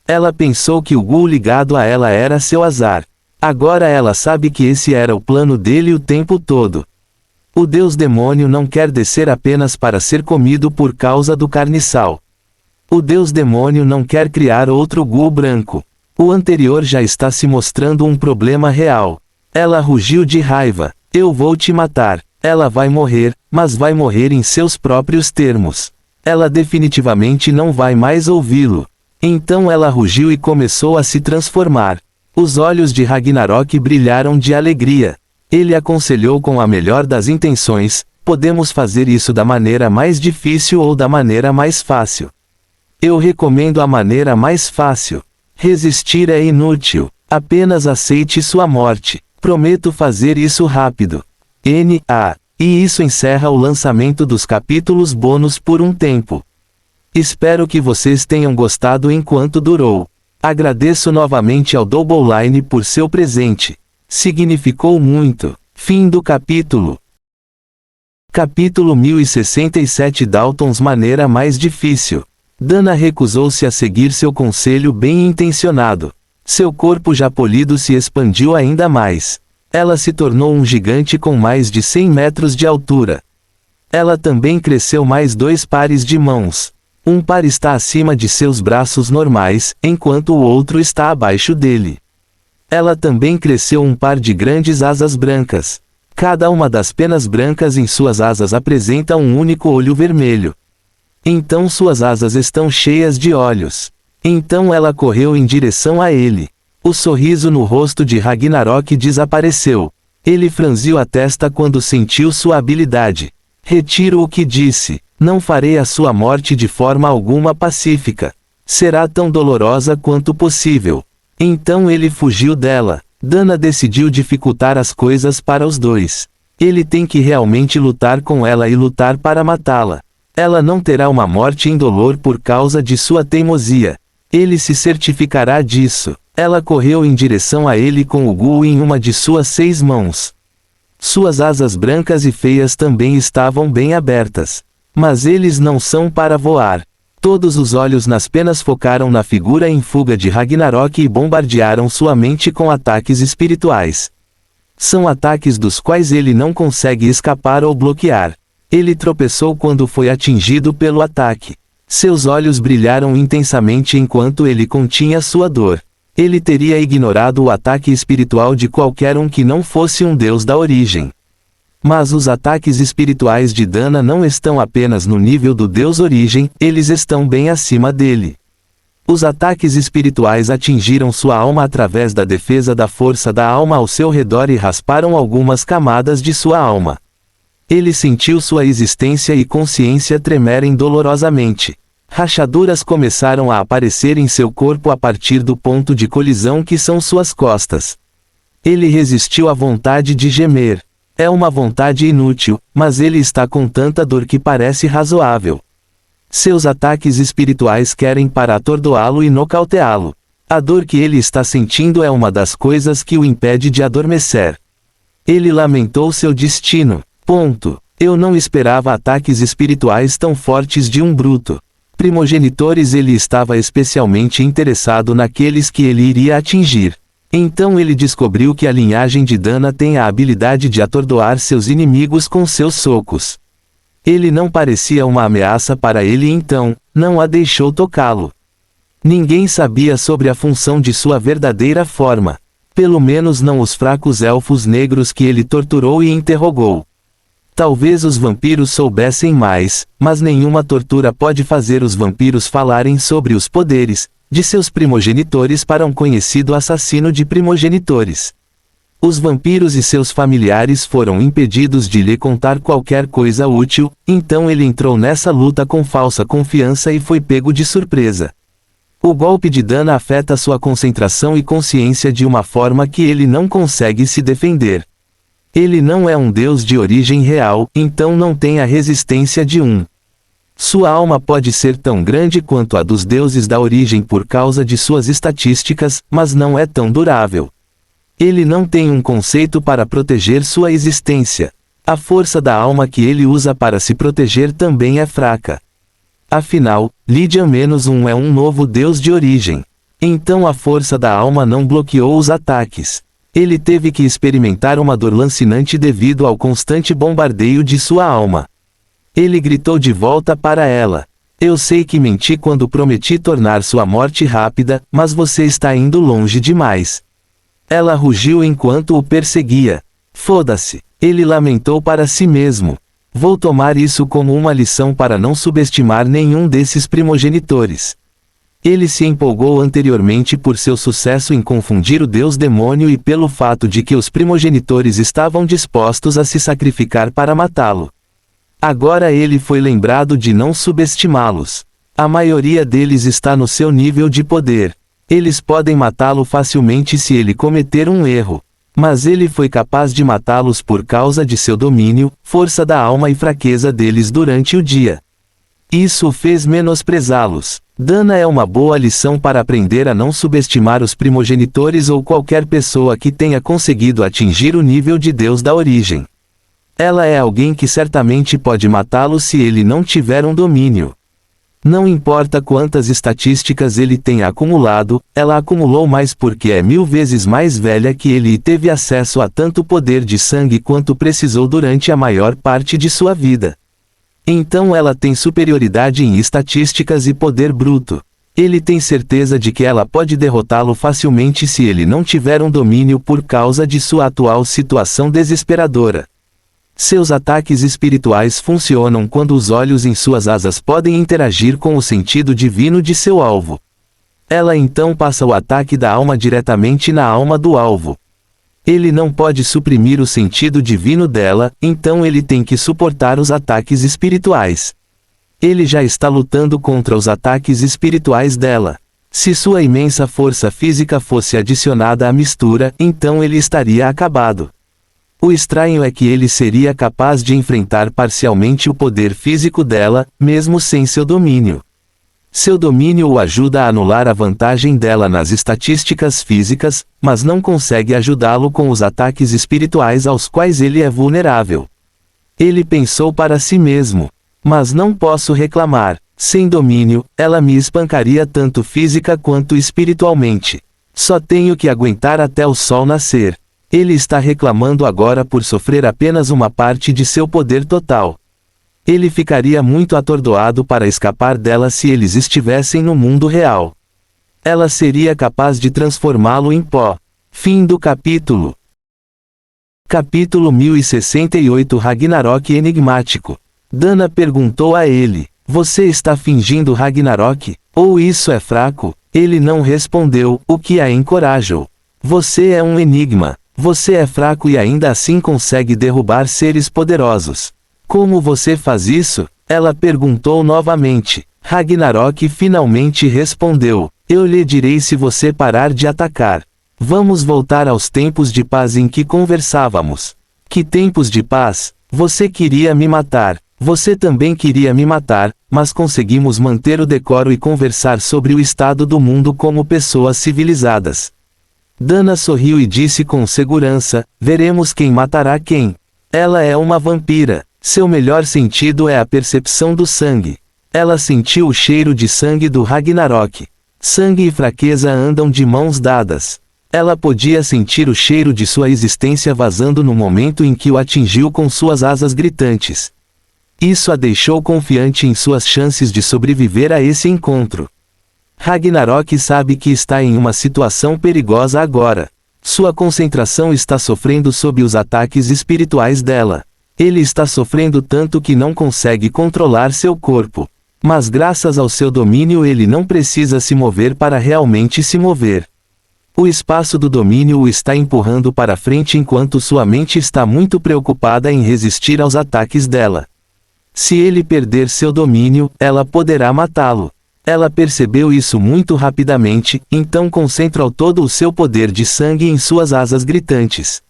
Ela pensou que o ghoul ligado a ela era seu azar. Agora ela sabe que esse era o plano dele o tempo todo. O deus demônio não quer descer apenas para ser comido por causa do carniçal. O deus demônio não quer criar outro ghoul branco. O anterior já está se mostrando um problema real. Ela rugiu de raiva. Eu vou te matar. Ela vai morrer, mas vai morrer em seus próprios termos. Ela definitivamente não vai mais ouvi-lo. Então ela rugiu e começou a se transformar. Os olhos de Ragnarok brilharam de alegria. Ele aconselhou com a melhor das intenções: podemos fazer isso da maneira mais difícil ou da maneira mais fácil. Eu recomendo a maneira mais fácil. Resistir é inútil. Apenas aceite sua morte. Prometo fazer isso rápido. E isso encerra o lançamento dos capítulos bônus por um tempo. Espero que vocês tenham gostado enquanto durou. Agradeço novamente ao Double Line por seu presente. Significou muito. Fim do capítulo. Capítulo 1067 Daltons maneira mais difícil. Dana recusou-se a seguir seu conselho bem intencionado. Seu corpo já polido se expandiu ainda mais. Ela se tornou um gigante com mais de 100 metros de altura. Ela também cresceu mais 2 pares de mãos. Um par está acima de seus braços normais, enquanto o outro está abaixo dele. Ela também cresceu um par de grandes asas brancas. Cada uma das penas brancas em suas asas apresenta um único olho vermelho. Então suas asas estão cheias de olhos. Então ela correu em direção a ele. O sorriso no rosto de Ragnarok desapareceu. Ele franziu a testa quando sentiu sua habilidade. Retiro o que disse. Não farei a sua morte de forma alguma pacífica. Será tão dolorosa quanto possível. Então ele fugiu dela. Dana decidiu dificultar as coisas para os dois. Ele tem que realmente lutar com ela e lutar para matá-la. Ela não terá uma morte indolor por causa de sua teimosia. Ele se certificará disso. Ela correu em direção a ele com o Gu em uma de suas 6 mãos. Suas asas brancas e feias também estavam bem abertas. Mas eles não são para voar. Todos os olhos nas penas focaram na figura em fuga de Ragnarok e bombardearam sua mente com ataques espirituais. São ataques dos quais ele não consegue escapar ou bloquear. Ele tropeçou quando foi atingido pelo ataque. Seus olhos brilharam intensamente enquanto ele continha sua dor. Ele teria ignorado o ataque espiritual de qualquer um que não fosse um deus da origem. Mas os ataques espirituais de Dana não estão apenas no nível do deus origem, eles estão bem acima dele. Os ataques espirituais atingiram sua alma através da defesa da força da alma ao seu redor e rasparam algumas camadas de sua alma. Ele sentiu sua existência e consciência tremerem dolorosamente. Rachaduras começaram a aparecer em seu corpo a partir do ponto de colisão que são suas costas. Ele resistiu à vontade de gemer. É uma vontade inútil, mas ele está com tanta dor que parece razoável. Seus ataques espirituais querem para atordoá-lo e nocauteá-lo. A dor que ele está sentindo é uma das coisas que o impede de adormecer. Ele lamentou seu destino. Eu não esperava ataques espirituais tão fortes de um bruto. Primogenitores. Ele estava especialmente interessado naqueles que ele iria atingir. Então ele descobriu que a linhagem de Dana tem a habilidade de atordoar seus inimigos com seus socos. Ele não parecia uma ameaça para ele, então não a deixou tocá-lo. Ninguém sabia sobre a função de sua verdadeira forma. Pelo menos não os fracos elfos negros que ele torturou e interrogou. Talvez os vampiros soubessem mais, mas nenhuma tortura pode fazer os vampiros falarem sobre os poderes de seus primogenitores para um conhecido assassino de primogenitores. Os vampiros e seus familiares foram impedidos de lhe contar qualquer coisa útil, então ele entrou nessa luta com falsa confiança e foi pego de surpresa. O golpe de Dana afeta sua concentração e consciência de uma forma que ele não consegue se defender. Ele não é um deus de origem real, então não tem a resistência de um. Sua alma pode ser tão grande quanto a dos deuses da origem por causa de suas estatísticas, mas não é tão durável. Ele não tem um conceito para proteger sua existência. A força da alma que ele usa para se proteger também é fraca. Afinal, Lydian-1 é um novo deus de origem. Então a força da alma não bloqueou os ataques. Ele teve que experimentar uma dor lancinante devido ao constante bombardeio de sua alma. Ele gritou de volta para ela. Eu sei que menti quando prometi tornar sua morte rápida, mas você está indo longe demais. Ela rugiu enquanto o perseguia. Foda-se. Ele lamentou para si mesmo. Vou tomar isso como uma lição para não subestimar nenhum desses primogenitores. Ele se empolgou anteriormente por seu sucesso em confundir o deus demônio e pelo fato de que os primogenitores estavam dispostos a se sacrificar para matá-lo. Agora ele foi lembrado de não subestimá-los. A maioria deles está no seu nível de poder. Eles podem matá-lo facilmente se ele cometer um erro. Mas ele foi capaz de matá-los por causa de seu domínio, força da alma e fraqueza deles durante o dia. Isso o fez menosprezá-los. Dana é uma boa lição para aprender a não subestimar os primogenitores ou qualquer pessoa que tenha conseguido atingir o nível de Deus da origem. Ela é alguém que certamente pode matá-lo se ele não tiver um domínio. Não importa quantas estatísticas ele tenha acumulado, ela acumulou mais porque é 1000 vezes mais velha que ele e teve acesso a tanto poder de sangue quanto precisou durante a maior parte de sua vida. Então ela tem superioridade em estatísticas e poder bruto. Ele tem certeza de que ela pode derrotá-lo facilmente se ele não tiver um domínio por causa de sua atual situação desesperadora. Seus ataques espirituais funcionam quando os olhos em suas asas podem interagir com o sentido divino de seu alvo. Ela então passa o ataque da alma diretamente na alma do alvo. Ele não pode suprimir o sentido divino dela, então ele tem que suportar os ataques espirituais. Ele já está lutando contra os ataques espirituais dela. Se sua imensa força física fosse adicionada à mistura, então ele estaria acabado. O estranho é que ele seria capaz de enfrentar parcialmente o poder físico dela, mesmo sem seu domínio. Seu domínio o ajuda a anular a vantagem dela nas estatísticas físicas, mas não consegue ajudá-lo com os ataques espirituais aos quais ele é vulnerável. Ele pensou para si mesmo: mas não posso reclamar. Sem domínio, ela me espancaria tanto física quanto espiritualmente. Só tenho que aguentar até o sol nascer. Ele está reclamando agora por sofrer apenas uma parte de seu poder total. Ele ficaria muito atordoado para escapar dela se eles estivessem no mundo real. Ela seria capaz de transformá-lo em pó. Fim do capítulo. Capítulo 1068 Ragnarok enigmático. Dana perguntou a ele: você está fingindo Ragnarok? Ou isso é fraco? Ele não respondeu, o que a encorajou. Você é um enigma. Você é fraco e ainda assim consegue derrubar seres poderosos. Como você faz isso? Ela perguntou novamente. Ragnarok finalmente respondeu: eu lhe direi se você parar de atacar. Vamos voltar aos tempos de paz em que conversávamos. Que tempos de paz? Você queria me matar. Você também queria me matar, mas conseguimos manter o decoro e conversar sobre o estado do mundo como pessoas civilizadas. Dana sorriu e disse com segurança: veremos quem matará quem. Ela é uma vampira. Seu melhor sentido é a percepção do sangue. Ela sentiu o cheiro de sangue do Ragnarok. Sangue e fraqueza andam de mãos dadas. Ela podia sentir o cheiro de sua existência vazando no momento em que o atingiu com suas asas gritantes. Isso a deixou confiante em suas chances de sobreviver a esse encontro. Ragnarok sabe que está em uma situação perigosa agora. Sua concentração está sofrendo sob os ataques espirituais dela. Ele está sofrendo tanto que não consegue controlar seu corpo. Mas graças ao seu domínio ele não precisa se mover para realmente se mover. O espaço do domínio o está empurrando para frente enquanto sua mente está muito preocupada em resistir aos ataques dela. Se ele perder seu domínio, ela poderá matá-lo. Ela percebeu isso muito rapidamente, então concentrou todo o seu poder de sangue em suas asas gritantes.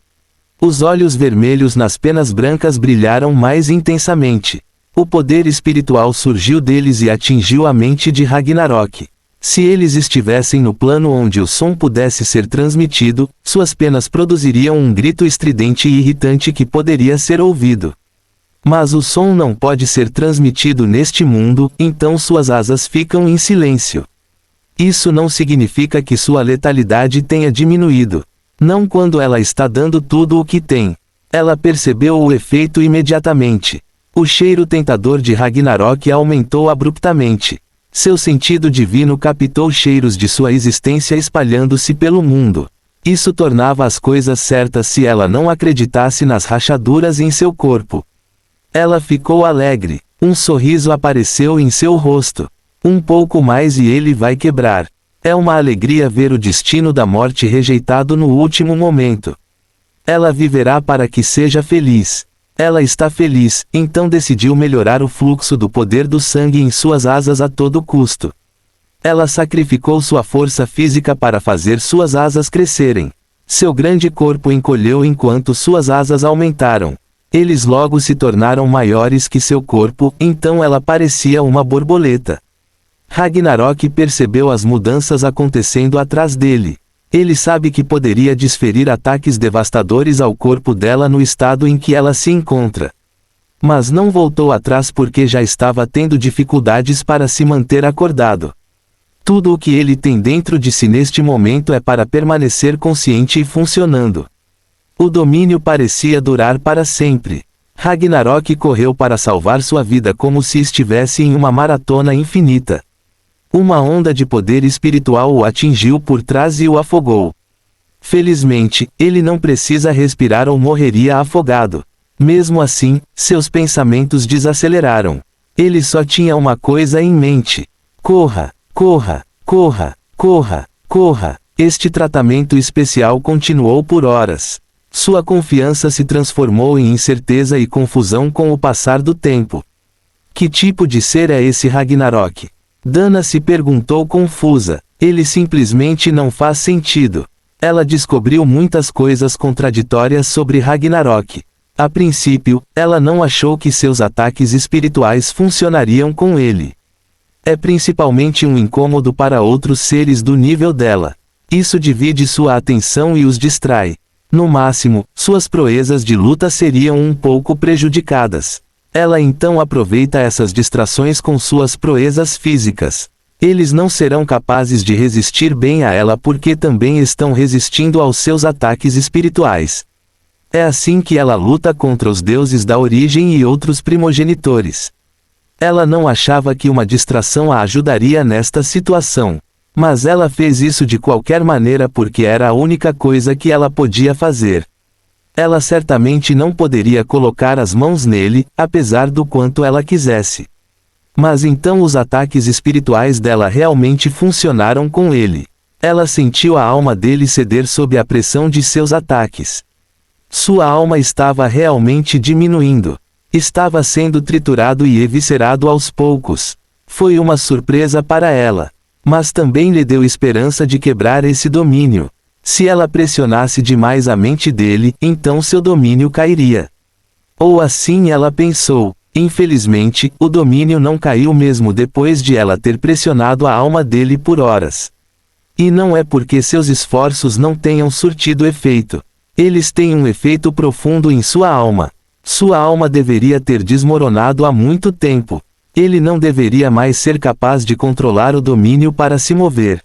Os olhos vermelhos nas penas brancas brilharam mais intensamente. O poder espiritual surgiu deles e atingiu a mente de Ragnarok. Se eles estivessem no plano onde o som pudesse ser transmitido, suas penas produziriam um grito estridente e irritante que poderia ser ouvido. Mas o som não pode ser transmitido neste mundo, então suas asas ficam em silêncio. Isso não significa que sua letalidade tenha diminuído. Não quando ela está dando tudo o que tem. Ela percebeu o efeito imediatamente. O cheiro tentador de Ragnarok aumentou abruptamente. Seu sentido divino captou cheiros de sua existência espalhando-se pelo mundo. Isso tornava as coisas certas se ela não acreditasse nas rachaduras em seu corpo. Ela ficou alegre. Um sorriso apareceu em seu rosto. Um pouco mais e ele vai quebrar. É uma alegria ver o destino da morte rejeitado no último momento. Ela viverá para que seja feliz. Ela está feliz, então decidiu melhorar o fluxo do poder do sangue em suas asas a todo custo. Ela sacrificou sua força física para fazer suas asas crescerem. Seu grande corpo encolheu enquanto suas asas aumentaram. Eles logo se tornaram maiores que seu corpo, então ela parecia uma borboleta. Ragnarok percebeu as mudanças acontecendo atrás dele. Ele sabe que poderia desferir ataques devastadores ao corpo dela no estado em que ela se encontra. Mas não voltou atrás porque já estava tendo dificuldades para se manter acordado. Tudo o que ele tem dentro de si neste momento é para permanecer consciente e funcionando. O domínio parecia durar para sempre. Ragnarok correu para salvar sua vida como se estivesse em uma maratona infinita. Uma onda de poder espiritual o atingiu por trás e o afogou. Felizmente, ele não precisa respirar ou morreria afogado. Mesmo assim, seus pensamentos desaceleraram. Ele só tinha uma coisa em mente. Corra, corra, corra, corra, corra. Este tratamento especial continuou por horas. Sua confiança se transformou em incerteza e confusão com o passar do tempo. Que tipo de ser é esse Ragnarok? Dana se perguntou confusa. Ele simplesmente não faz sentido. Ela descobriu muitas coisas contraditórias sobre Ragnarok. A princípio, ela não achou que seus ataques espirituais funcionariam com ele. É principalmente um incômodo para outros seres do nível dela. Isso divide sua atenção e os distrai. No máximo, suas proezas de luta seriam um pouco prejudicadas. Ela então aproveita essas distrações com suas proezas físicas. Eles não serão capazes de resistir bem a ela porque também estão resistindo aos seus ataques espirituais. É assim que ela luta contra os deuses da origem e outros primogenitores. Ela não achava que uma distração a ajudaria nesta situação. Mas ela fez isso de qualquer maneira porque era a única coisa que ela podia fazer. Ela certamente não poderia colocar as mãos nele, apesar do quanto ela quisesse. Mas então os ataques espirituais dela realmente funcionaram com ele. Ela sentiu a alma dele ceder sob a pressão de seus ataques. Sua alma estava realmente diminuindo. Estava sendo triturado e eviscerado aos poucos. Foi uma surpresa para ela. Mas também lhe deu esperança de quebrar esse domínio. Se ela pressionasse demais a mente dele, então seu domínio cairia. Ou assim ela pensou. Infelizmente, o domínio não caiu mesmo depois de ela ter pressionado a alma dele por horas. E não é porque seus esforços não tenham surtido efeito. Eles têm um efeito profundo em sua alma. Sua alma deveria ter desmoronado há muito tempo. Ele não deveria mais ser capaz de controlar o domínio para se mover.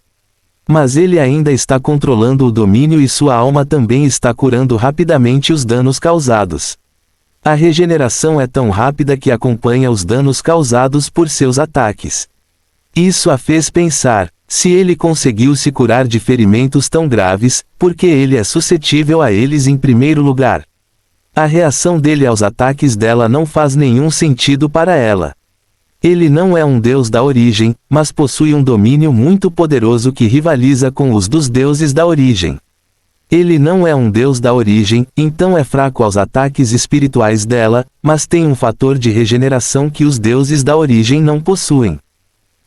Mas ele ainda está controlando o domínio e sua alma também está curando rapidamente os danos causados. A regeneração é tão rápida que acompanha os danos causados por seus ataques. Isso a fez pensar, se ele conseguiu se curar de ferimentos tão graves, por que ele é suscetível a eles em primeiro lugar? A reação dele aos ataques dela não faz nenhum sentido para ela. Ele não é um deus da origem, mas possui um domínio muito poderoso que rivaliza com os dos deuses da origem. Ele não é um deus da origem, então é fraco aos ataques espirituais dela, mas tem um fator de regeneração que os deuses da origem não possuem.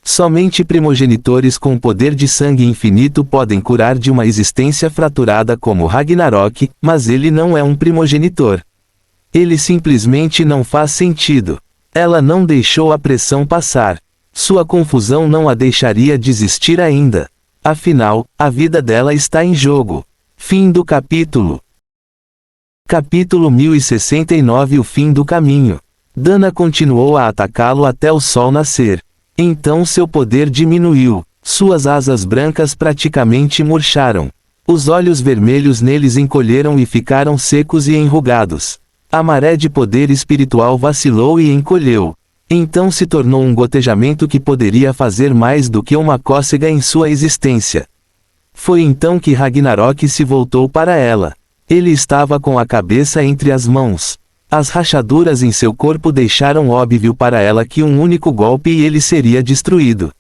Somente primogenitores com poder de sangue infinito podem curar de uma existência fraturada como Ragnarok, mas ele não é um primogenitor. Ele simplesmente não faz sentido. Ela não deixou a pressão passar. Sua confusão não a deixaria desistir ainda. Afinal, a vida dela está em jogo. Fim do capítulo. Capítulo 1069 O fim do caminho. Dana continuou a atacá-lo até o sol nascer. Então seu poder diminuiu. Suas asas brancas praticamente murcharam. Os olhos vermelhos neles encolheram e ficaram secos e enrugados. A maré de poder espiritual vacilou e encolheu. Então se tornou um gotejamento que poderia fazer mais do que uma cócega em sua existência. Foi então que Ragnarok se voltou para ela. Ele estava com a cabeça entre as mãos. As rachaduras em seu corpo deixaram óbvio para ela que um único golpe e ele seria destruído.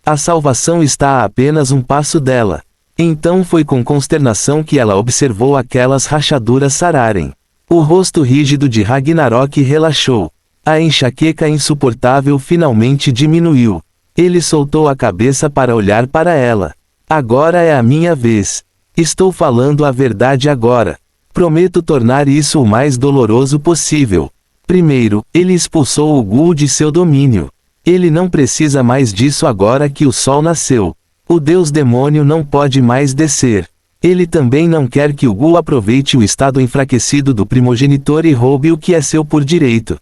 A salvação está a apenas um passo dela. Então foi com consternação que ela observou aquelas rachaduras sararem. O rosto rígido de Ragnarok relaxou. A enxaqueca insuportável finalmente diminuiu. Ele soltou a cabeça para olhar para ela. Agora é a minha vez. Estou falando a verdade agora. Prometo tornar isso o mais doloroso possível. Primeiro, ele expulsou o Ghoul de seu domínio. Ele não precisa mais disso agora que o sol nasceu. O deus demônio não pode mais descer. Ele também não quer que o Ghoul aproveite o estado enfraquecido do primogenitor e roube o que é seu por direito.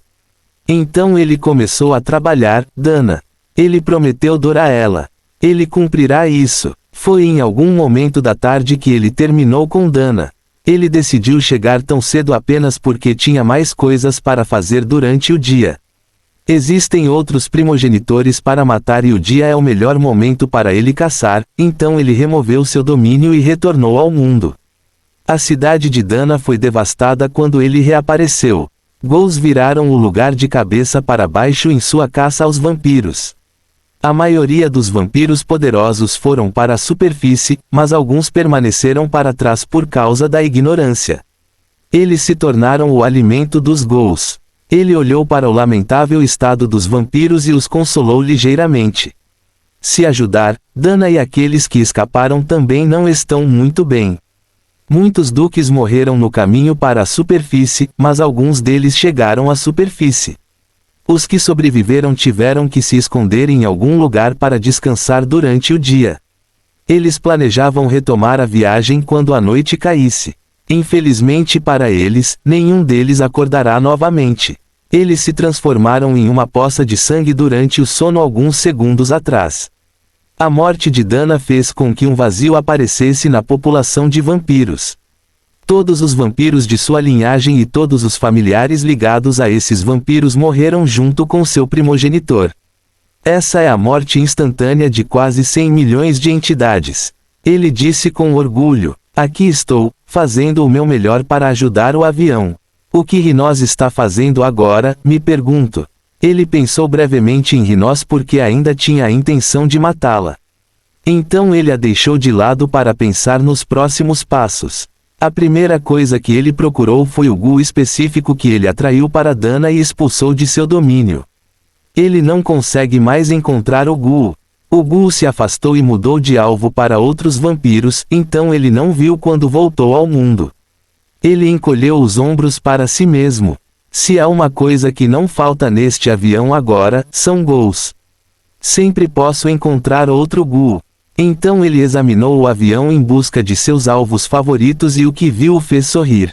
Então ele começou a trabalhar, Dana. Ele prometeu dar a ela. Ele cumprirá isso. Foi em algum momento da tarde que ele terminou com Dana. Ele decidiu chegar tão cedo apenas porque tinha mais coisas para fazer durante o dia. Existem outros primogenitores para matar e o dia é o melhor momento para ele caçar, então ele removeu seu domínio e retornou ao mundo. A cidade de Dana foi devastada quando ele reapareceu. Ghouls viraram o lugar de cabeça para baixo em sua caça aos vampiros. A maioria dos vampiros poderosos foram para a superfície, mas alguns permaneceram para trás por causa da ignorância. Eles se tornaram o alimento dos Ghouls. Ele olhou para o lamentável estado dos vampiros e os consolou ligeiramente. Se ajudar, Dana e aqueles que escaparam também não estão muito bem. Muitos duques morreram no caminho para a superfície, mas alguns deles chegaram à superfície. Os que sobreviveram tiveram que se esconder em algum lugar para descansar durante o dia. Eles planejavam retomar a viagem quando a noite caísse. Infelizmente para eles, nenhum deles acordará novamente. Eles se transformaram em uma poça de sangue durante o sono alguns segundos atrás. A morte de Dana fez com que um vazio aparecesse na população de vampiros. Todos os vampiros de sua linhagem e todos os familiares ligados a esses vampiros morreram junto com seu primogenitor. Essa é a morte instantânea de quase 100 milhões de entidades. Ele disse com orgulho: aqui estou, fazendo o meu melhor para ajudar o avião. O que Rhinós está fazendo agora, me pergunto. Ele pensou brevemente em Rhinós porque ainda tinha a intenção de matá-la. Então ele a deixou de lado para pensar nos próximos passos. A primeira coisa que ele procurou foi o Ghoul específico que ele atraiu para Dana e expulsou de seu domínio. Ele não consegue mais encontrar o Ghoul. O Ghoul se afastou e mudou de alvo para outros vampiros, então ele não viu quando voltou ao mundo. Ele encolheu os ombros para si mesmo. Se há uma coisa que não falta neste avião agora, são Ghouls. Sempre posso encontrar outro Ghoul. Então ele examinou o avião em busca de seus alvos favoritos e o que viu o fez sorrir.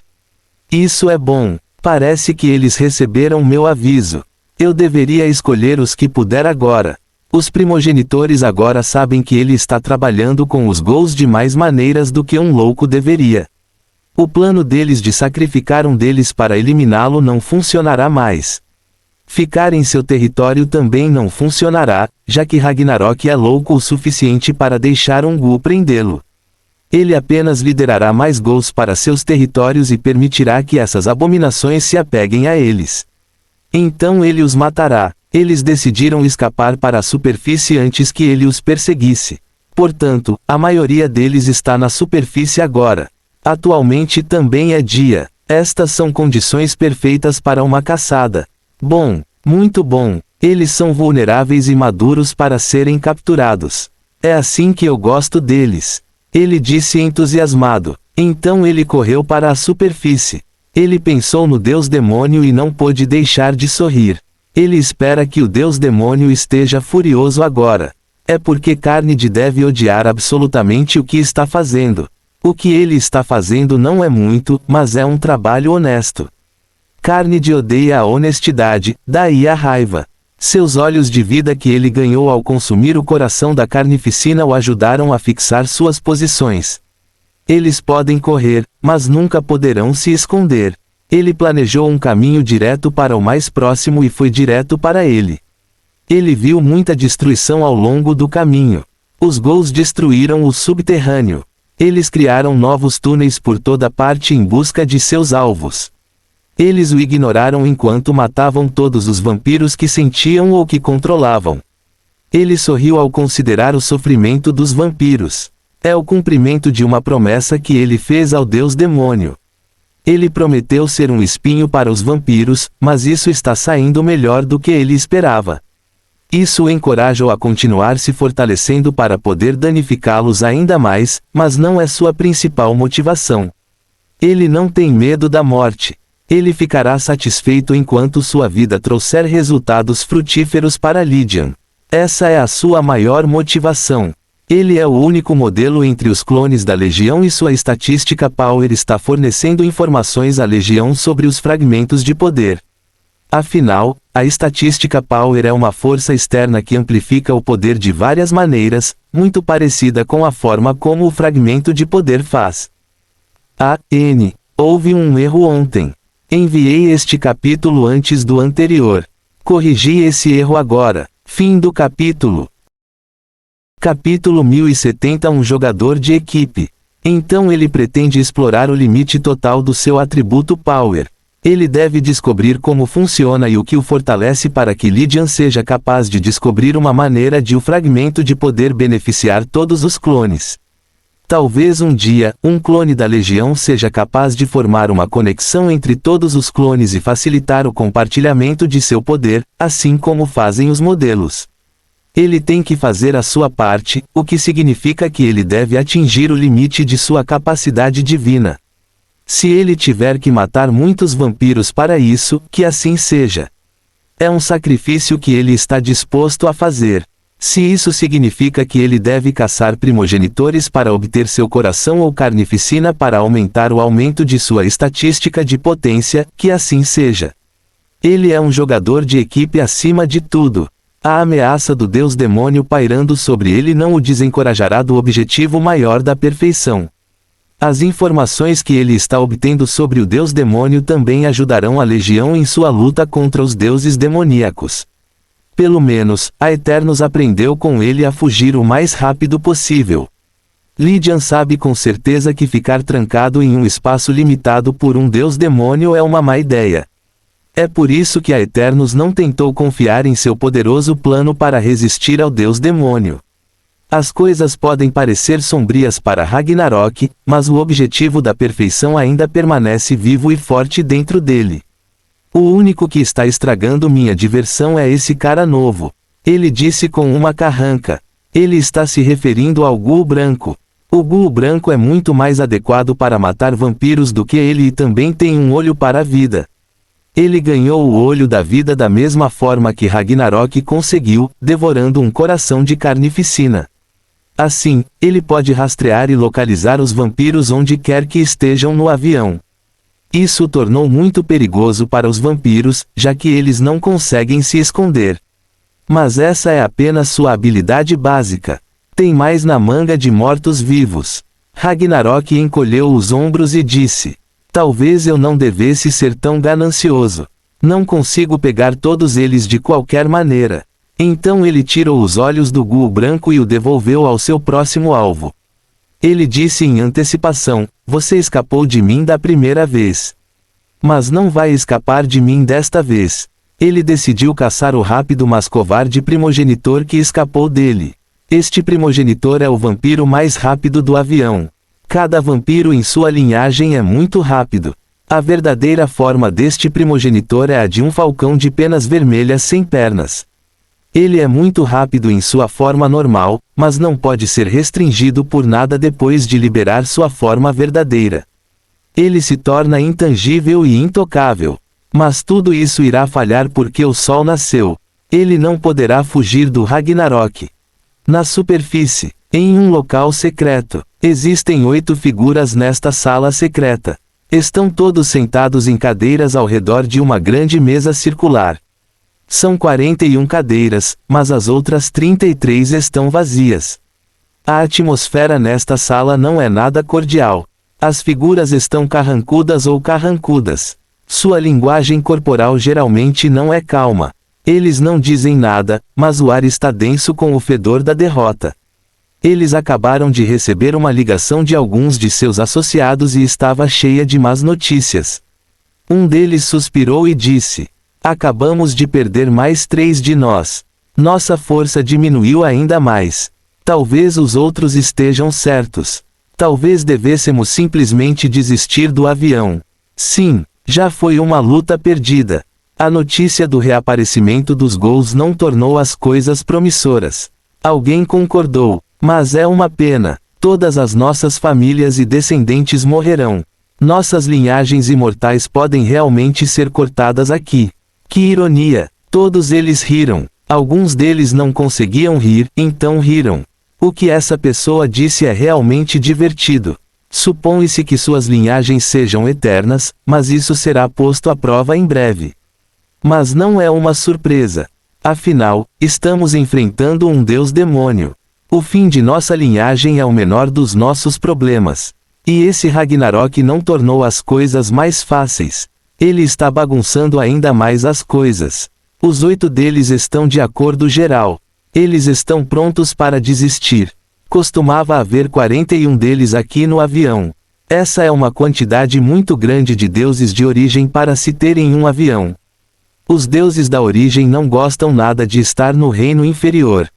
Isso é bom. Parece que eles receberam meu aviso. Eu deveria escolher os que puder agora. Os primogenitores agora sabem que ele está trabalhando com os Ghouls de mais maneiras do que um louco deveria. O plano deles de sacrificar um deles para eliminá-lo não funcionará mais. Ficar em seu território também não funcionará, já que Ragnarok é louco o suficiente para deixar um Ghoul prendê-lo. Ele apenas liderará mais Ghouls para seus territórios e permitirá que essas abominações se apeguem a eles. Então ele os matará. Eles decidiram escapar para a superfície antes que ele os perseguisse. Portanto, a maioria deles está na superfície agora. Atualmente também é dia. Estas são condições perfeitas para uma caçada. Bom, muito bom. Eles são vulneráveis e maduros para serem capturados. É assim que eu gosto deles. Ele disse entusiasmado. Então ele correu para a superfície. Ele pensou no Deus Demônio e não pôde deixar de sorrir. Ele espera que o Deus Demônio esteja furioso agora. É porque Carnide deve odiar absolutamente o que está fazendo. O que ele está fazendo não é muito, mas é um trabalho honesto. Carnide odeia a honestidade, daí a raiva. Seus olhos de vida que ele ganhou ao consumir o coração da carnificina o ajudaram a fixar suas posições. Eles podem correr, mas nunca poderão se esconder. Ele planejou um caminho direto para o mais próximo e foi direto para ele. Ele viu muita destruição ao longo do caminho. Os Ghouls destruíram o subterrâneo. Eles criaram novos túneis por toda parte em busca de seus alvos. Eles o ignoraram enquanto matavam todos os vampiros que sentiam ou que controlavam. Ele sorriu ao considerar o sofrimento dos vampiros. É o cumprimento de uma promessa que ele fez ao Deus Demônio. Ele prometeu ser um espinho para os vampiros, mas isso está saindo melhor do que ele esperava. Isso o encoraja a continuar se fortalecendo para poder danificá-los ainda mais, mas não é sua principal motivação. Ele não tem medo da morte. Ele ficará satisfeito enquanto sua vida trouxer resultados frutíferos para Lydian. Essa é a sua maior motivação. Ele é o único modelo entre os clones da Legião e sua estatística Power está fornecendo informações à Legião sobre os fragmentos de poder. Afinal, a estatística Power é uma força externa que amplifica o poder de várias maneiras, muito parecida com a forma como o fragmento de poder faz. Houve um erro ontem. Enviei este capítulo antes do anterior. Corrigi esse erro agora. Fim do capítulo. Capítulo 1070. Um jogador de equipe. Então ele pretende explorar o limite total do seu atributo Power. Ele deve descobrir como funciona e o que o fortalece para que Lydian seja capaz de descobrir uma maneira de o fragmento de poder beneficiar todos os clones. Talvez um dia, um clone da Legião seja capaz de formar uma conexão entre todos os clones e facilitar o compartilhamento de seu poder, assim como fazem os modelos. Ele tem que fazer a sua parte, o que significa que ele deve atingir o limite de sua capacidade divina. Se ele tiver que matar muitos vampiros para isso, que assim seja. É um sacrifício que ele está disposto a fazer. Se isso significa que ele deve caçar primogenitores para obter seu coração ou carnificina para aumentar o aumento de sua estatística de potência, que assim seja. Ele é um jogador de equipe acima de tudo. A ameaça do Deus Demônio pairando sobre ele não o desencorajará do objetivo maior da perfeição. As informações que ele está obtendo sobre o Deus Demônio também ajudarão a Legião em sua luta contra os deuses demoníacos. Pelo menos, a Eternos aprendeu com ele a fugir o mais rápido possível. Lydian sabe com certeza que ficar trancado em um espaço limitado por um Deus Demônio é uma má ideia. É por isso que a Eternos não tentou confiar em seu poderoso plano para resistir ao Deus Demônio. As coisas podem parecer sombrias para Ragnarok, mas o objetivo da perfeição ainda permanece vivo e forte dentro dele. O único que está estragando minha diversão é esse cara novo. Ele disse com uma carranca. Ele está se referindo ao Ghoul Branco. O Ghoul Branco é muito mais adequado para matar vampiros do que ele e também tem um olho para a vida. Ele ganhou o olho da vida da mesma forma que Ragnarok conseguiu, devorando um coração de carnificina. Assim, ele pode rastrear e localizar os vampiros onde quer que estejam no avião. Isso o tornou muito perigoso para os vampiros, já que eles não conseguem se esconder. Mas essa é apenas sua habilidade básica. Tem mais na manga de mortos-vivos. Ragnarok encolheu os ombros e disse: talvez eu não devesse ser tão ganancioso. Não consigo pegar todos eles de qualquer maneira. Então ele tirou os olhos do Ghoul Branco e o devolveu ao seu próximo alvo. Ele disse em antecipação: você escapou de mim da primeira vez. Mas não vai escapar de mim desta vez. Ele decidiu caçar o rápido mas covarde primogenitor que escapou dele. Este primogenitor é o vampiro mais rápido do avião. Cada vampiro em sua linhagem é muito rápido. A verdadeira forma deste primogenitor é a de um falcão de penas vermelhas sem pernas. Ele é muito rápido em sua forma normal, mas não pode ser restringido por nada depois de liberar sua forma verdadeira. Ele se torna intangível e intocável. Mas tudo isso irá falhar porque o sol nasceu. Ele não poderá fugir do Ragnarok. Na superfície, em um local secreto, existem 8 figuras nesta sala secreta. Estão todos sentados em cadeiras ao redor de uma grande mesa circular. São 41 cadeiras, mas as outras 33 estão vazias. A atmosfera nesta sala não é nada cordial. As figuras estão carrancudas ou carrancudas. Sua linguagem corporal geralmente não é calma. Eles não dizem nada, mas o ar está denso com o fedor da derrota. Eles acabaram de receber uma ligação de alguns de seus associados e estava cheia de más notícias. Um deles suspirou e disse: acabamos de perder mais 3 de nós. Nossa força diminuiu ainda mais. Talvez os outros estejam certos. Talvez devêssemos simplesmente desistir do avião. Sim, já foi uma luta perdida. A notícia do reaparecimento dos Ghouls não tornou as coisas promissoras. Alguém concordou, mas é uma pena. Todas as nossas famílias e descendentes morrerão. Nossas linhagens imortais podem realmente ser cortadas aqui. Que ironia! Todos eles riram. Alguns deles não conseguiam rir, então riram. O que essa pessoa disse é realmente divertido. Supõe-se que suas linhagens sejam eternas, mas isso será posto à prova em breve. Mas não é uma surpresa. Afinal, estamos enfrentando um deus demônio. O fim de nossa linhagem é o menor dos nossos problemas. E esse Ragnarok não tornou as coisas mais fáceis. Ele está bagunçando ainda mais as coisas. Os 8 deles estão de acordo geral. Eles estão prontos para desistir. Costumava haver 41 deles aqui no avião. Essa é uma quantidade muito grande de deuses de origem para se ter em um avião. Os deuses da origem não gostam nada de estar no reino inferior.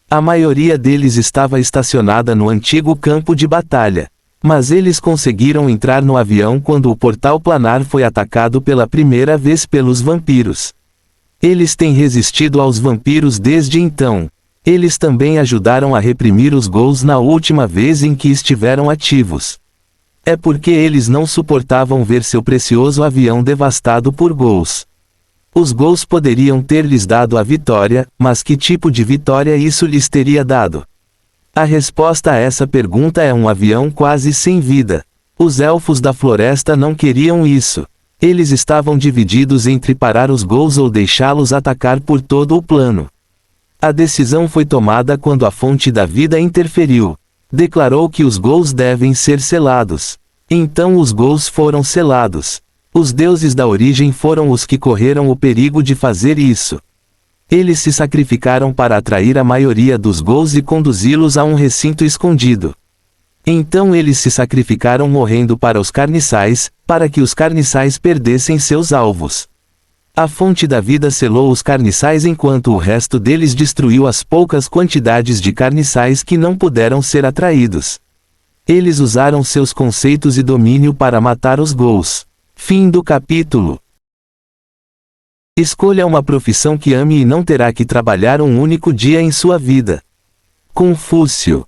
A maioria deles estava estacionada no antigo campo de batalha. Mas eles conseguiram entrar no avião quando o portal planar foi atacado pela primeira vez pelos vampiros. Eles têm resistido aos vampiros desde então. Eles também ajudaram a reprimir os ghouls na última vez em que estiveram ativos. É porque eles não suportavam ver seu precioso avião devastado por ghouls. Os ghouls poderiam ter lhes dado a vitória, mas que tipo de vitória isso lhes teria dado? A resposta a essa pergunta é um avião quase sem vida. Os elfos da floresta não queriam isso. Eles estavam divididos entre parar os ghouls ou deixá-los atacar por todo o plano. A decisão foi tomada quando a fonte da vida interferiu. Declarou que os ghouls devem ser selados. Então os ghouls foram selados. Os deuses da origem foram os que correram o perigo de fazer isso. Eles se sacrificaram para atrair a maioria dos ghouls e conduzi-los a um recinto escondido. Então eles se sacrificaram morrendo para os carniçais, para que os carniçais perdessem seus alvos. A fonte da vida selou os carniçais enquanto o resto deles destruiu as poucas quantidades de carniçais que não puderam ser atraídos. Eles usaram seus conceitos e domínio para matar os ghouls. Fim do capítulo. Escolha uma profissão que ame e não terá que trabalhar um único dia em sua vida. Confúcio.